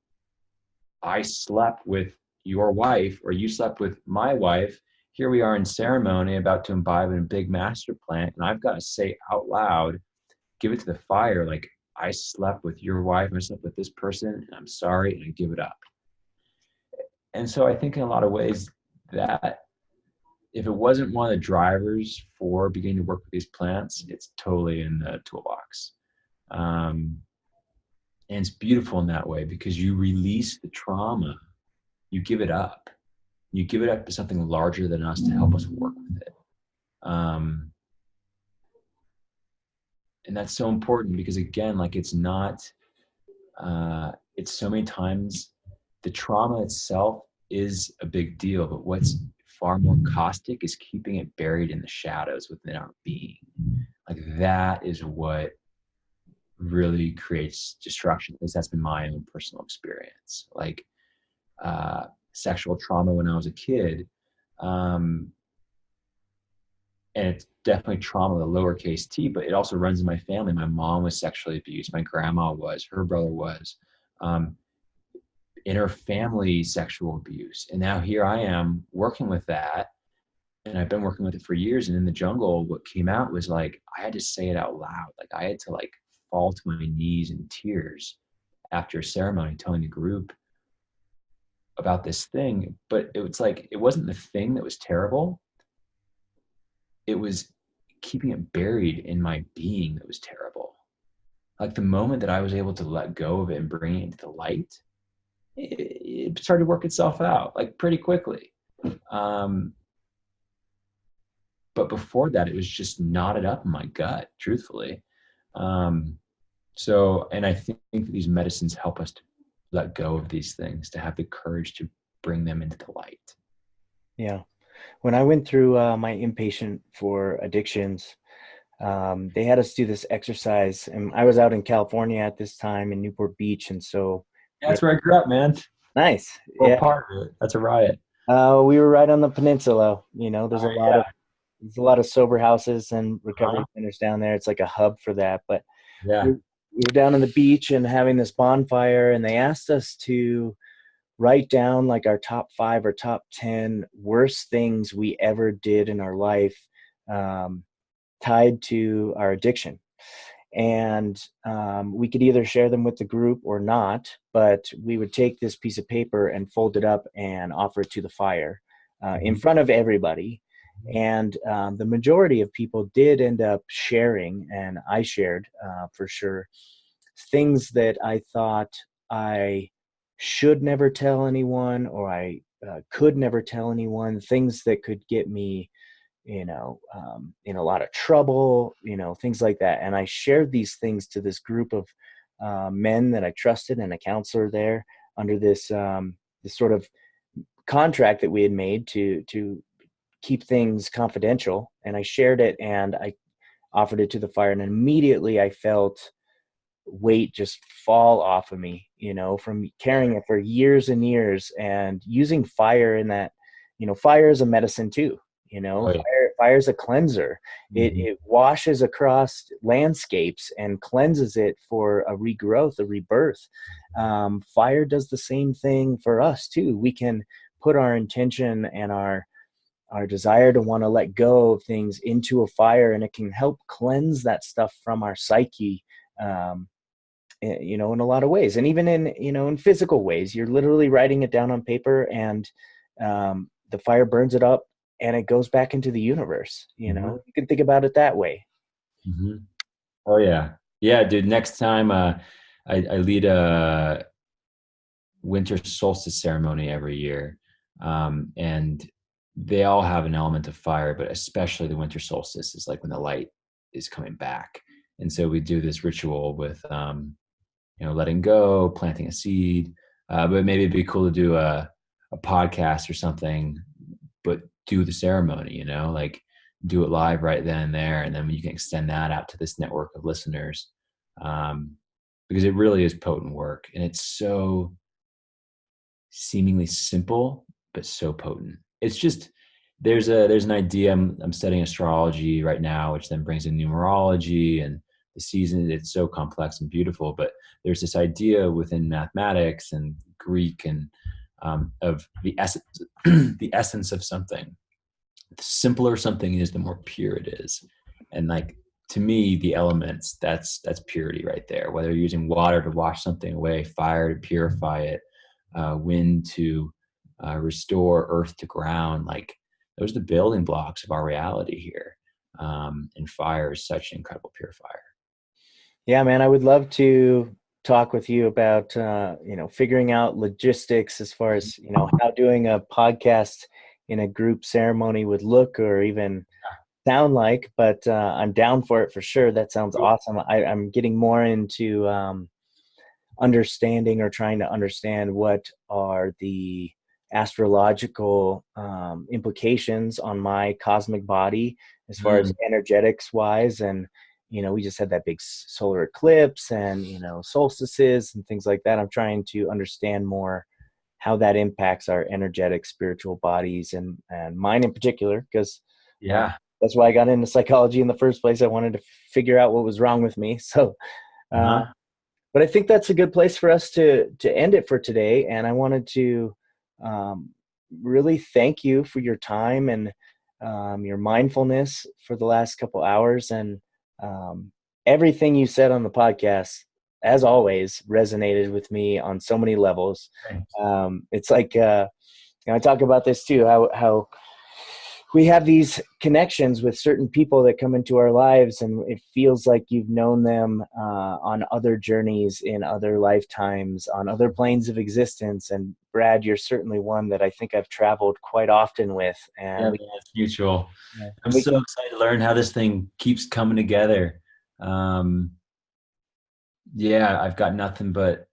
I slept with your wife, or you slept with my wife. Here we are in ceremony about to imbibe in a big master plant. And I've got to say out loud, give it to the fire, like, I slept with your wife, I slept with this person, and I'm sorry, and I give it up. And so I think in a lot of ways that if it wasn't one of the drivers for beginning to work with these plants, it's totally in the toolbox. And it's beautiful in that way because you release the trauma, you give it up. You give it up to something larger than us to help us work with it. And that's so important because, again, like it's not, it's so many times the trauma itself is a big deal, but what's far more caustic is keeping it buried in the shadows within our being. Like that is what really creates destruction. At least that's been my own personal experience. Like sexual trauma when I was a kid, and it's definitely trauma with a lowercase t, but it also runs in my family. My mom was sexually abused. My grandma was. Her brother was. In her family, sexual abuse. And now here I am working with that. And I've been working with it for years. And in the jungle, what came out was like, I had to say it out loud. Like I had to like fall to my knees in tears after a ceremony telling the group about this thing. But it was like, it wasn't the thing that was terrible. It was keeping it buried in my being that was terrible. Like the moment that I was able to let go of it and bring it into the light, it started to work itself out like pretty quickly. But before that, it was just knotted up in my gut, truthfully. So, and I think these medicines help us to let go of these things, to have the courage to bring them into the light. Yeah. When I went through my inpatient for addictions, they had us do this exercise, and I was out in California at this time in Newport Beach, and so Yeah, that's where I grew up, man. nice. Well, Yeah. part of it. That's a riot. We were right on the peninsula. There's Yeah. there's a lot of sober houses and recovery Uh-huh. centers down there. It's like a hub for that. But Yeah. we were down on the beach and having this bonfire, and they asked us to write down like our top 5 or top 10 worst things we ever did in our life, um, tied to our addiction. And we could either share them with the group or not, but we would take this piece of paper and fold it up and offer it to the fire in front of everybody. And the majority of people did end up sharing, and I shared for sure, things that I thought I should never tell anyone, or I could never tell anyone, things that could get me in a lot of trouble, things like that. And I shared these things to this group of men that I trusted, and a counselor there, under this sort of contract that we had made to keep things confidential. And I shared it, and I offered it to the fire, and immediately I felt weight just fall off of me, from carrying it for years and years, and using fire in that. Fire is a medicine too. Oh, yeah. Fire is a cleanser. Mm-hmm. It washes across landscapes and cleanses it for a regrowth, a rebirth. Fire does the same thing for us too. We can put our intention and our desire to want to let go of things into a fire, and it can help cleanse that stuff from our psyche, in a lot of ways. And even in physical ways, you're literally writing it down on paper, and the fire burns it up, and it goes back into the universe. Mm-hmm. You can think about it that way. Mm-hmm. Oh yeah. Yeah, dude. Next time I lead a winter solstice ceremony every year. And they all have an element of fire, but especially the winter solstice is like when the light is coming back. And so we do this ritual with, letting go, planting a seed. But maybe it'd be cool to do a podcast or something, but do the ceremony, like do it live right then and there. And then you can extend that out to this network of listeners. Because it really is potent work, and it's so seemingly simple, but so potent. It's just, there's an idea. I'm studying astrology right now, which then brings in numerology and the season. It's so complex and beautiful, but there's this idea within mathematics and Greek and of the essence, the essence of something. The simpler something is, the more pure it is. And like, to me, the elements, that's purity right there. Whether you're using water to wash something away, fire to purify it, wind to restore, earth to ground, like those are the building blocks of our reality here. And fire is such an incredible purifier. Yeah, man, I would love to talk with you about, figuring out logistics as far as, how doing a podcast in a group ceremony would look or even sound like, but I'm down for it for sure. That sounds awesome. I'm getting more into understanding or trying to understand what are the astrological implications on my cosmic body as far as energetics wise. And we just had that big solar eclipse and solstices and things like that. I'm trying to understand more how that impacts our energetic spiritual bodies and mine in particular, because that's why I got into psychology in the first place. I wanted to figure out what was wrong with me. So but I think that's a good place for us to end it for today. And I wanted to really thank you for your time and your mindfulness for the last couple hours. And everything you said on the podcast, as always, resonated with me on so many levels. It's like, I talk about this too, how we have these connections with certain people that come into our lives, and it feels like you've known them on other journeys in other lifetimes, on other planes of existence. And Brad, you're certainly one that I think I've traveled quite often with. And it's mutual. I'm so excited to learn how this thing keeps coming together. I've got nothing but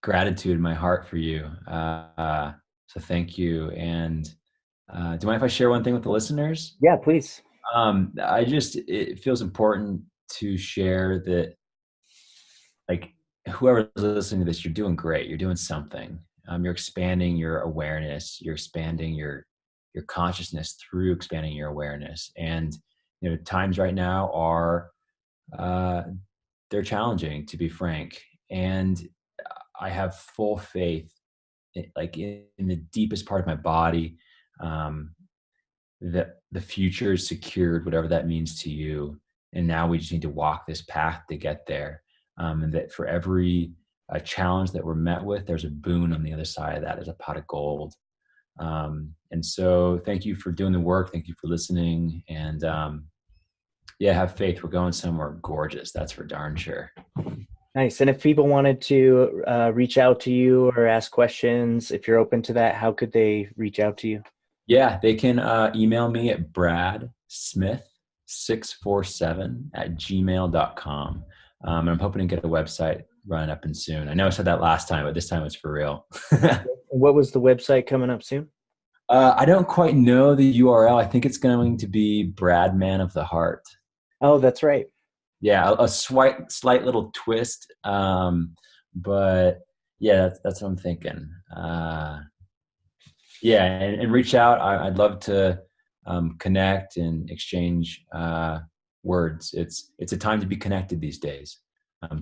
gratitude in my heart for you. So thank you. And do you mind if I share one thing with the listeners? Yeah, please. It feels important to share that, like, whoever's listening to this, you're doing great. You're doing something. You're expanding your awareness. You're expanding your consciousness through expanding your awareness. And, times right now are, they're challenging, to be frank. And I have full faith, in the deepest part of my body, that the future is secured, whatever that means to you. And now we just need to walk this path to get there. And that for every challenge that we're met with, there's a boon on the other side of that. There's a pot of gold. And so thank you for doing the work. Thank you for listening. And have faith. We're going somewhere gorgeous. That's for darn sure. Nice. And if people wanted to reach out to you or ask questions, if you're open to that, how could they reach out to you? Yeah, they can email me at bradsmith647@gmail.com. And I'm hoping to get a website running up and soon. I know I said that last time, but this time it's for real. What was the website coming up soon? I don't quite know the URL. I think it's going to be Brad Man of the Heart. Oh, that's right. Yeah, a slight little twist. But yeah, that's what I'm thinking. And reach out. I'd love to connect and exchange words. It's a time to be connected these days,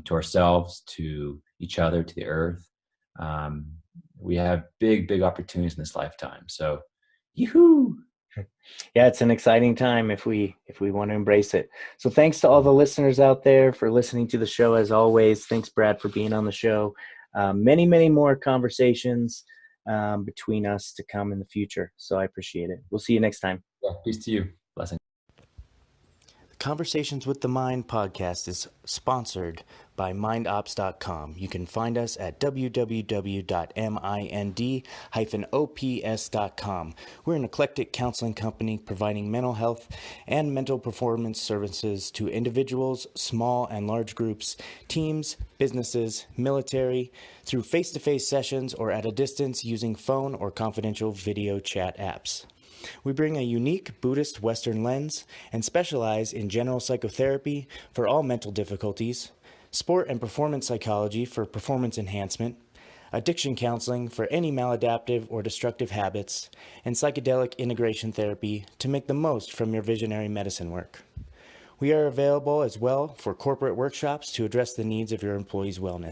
to ourselves, to each other, to the earth. We have big opportunities in this lifetime. So, yoo-hoo! Yeah, it's an exciting time if we want to embrace it. So thanks to all the listeners out there for listening to the show. As always, thanks, Brad, for being on the show. Many more conversations between us to come in the future. So I appreciate it. We'll see you next time. Yeah, peace to you. Blessings. Conversations with the Mind podcast is sponsored by mindops.com. You can find us at www.mind-ops.com. We're an eclectic counseling company providing mental health and mental performance services to individuals, small and large groups, teams, businesses, military, through face-to-face sessions or at a distance using phone or confidential video chat apps. We bring a unique Buddhist Western lens and specialize in general psychotherapy for all mental difficulties, sport and performance psychology for performance enhancement, addiction counseling for any maladaptive or destructive habits, and psychedelic integration therapy to make the most from your visionary medicine work. We are available as well for corporate workshops to address the needs of your employees' wellness.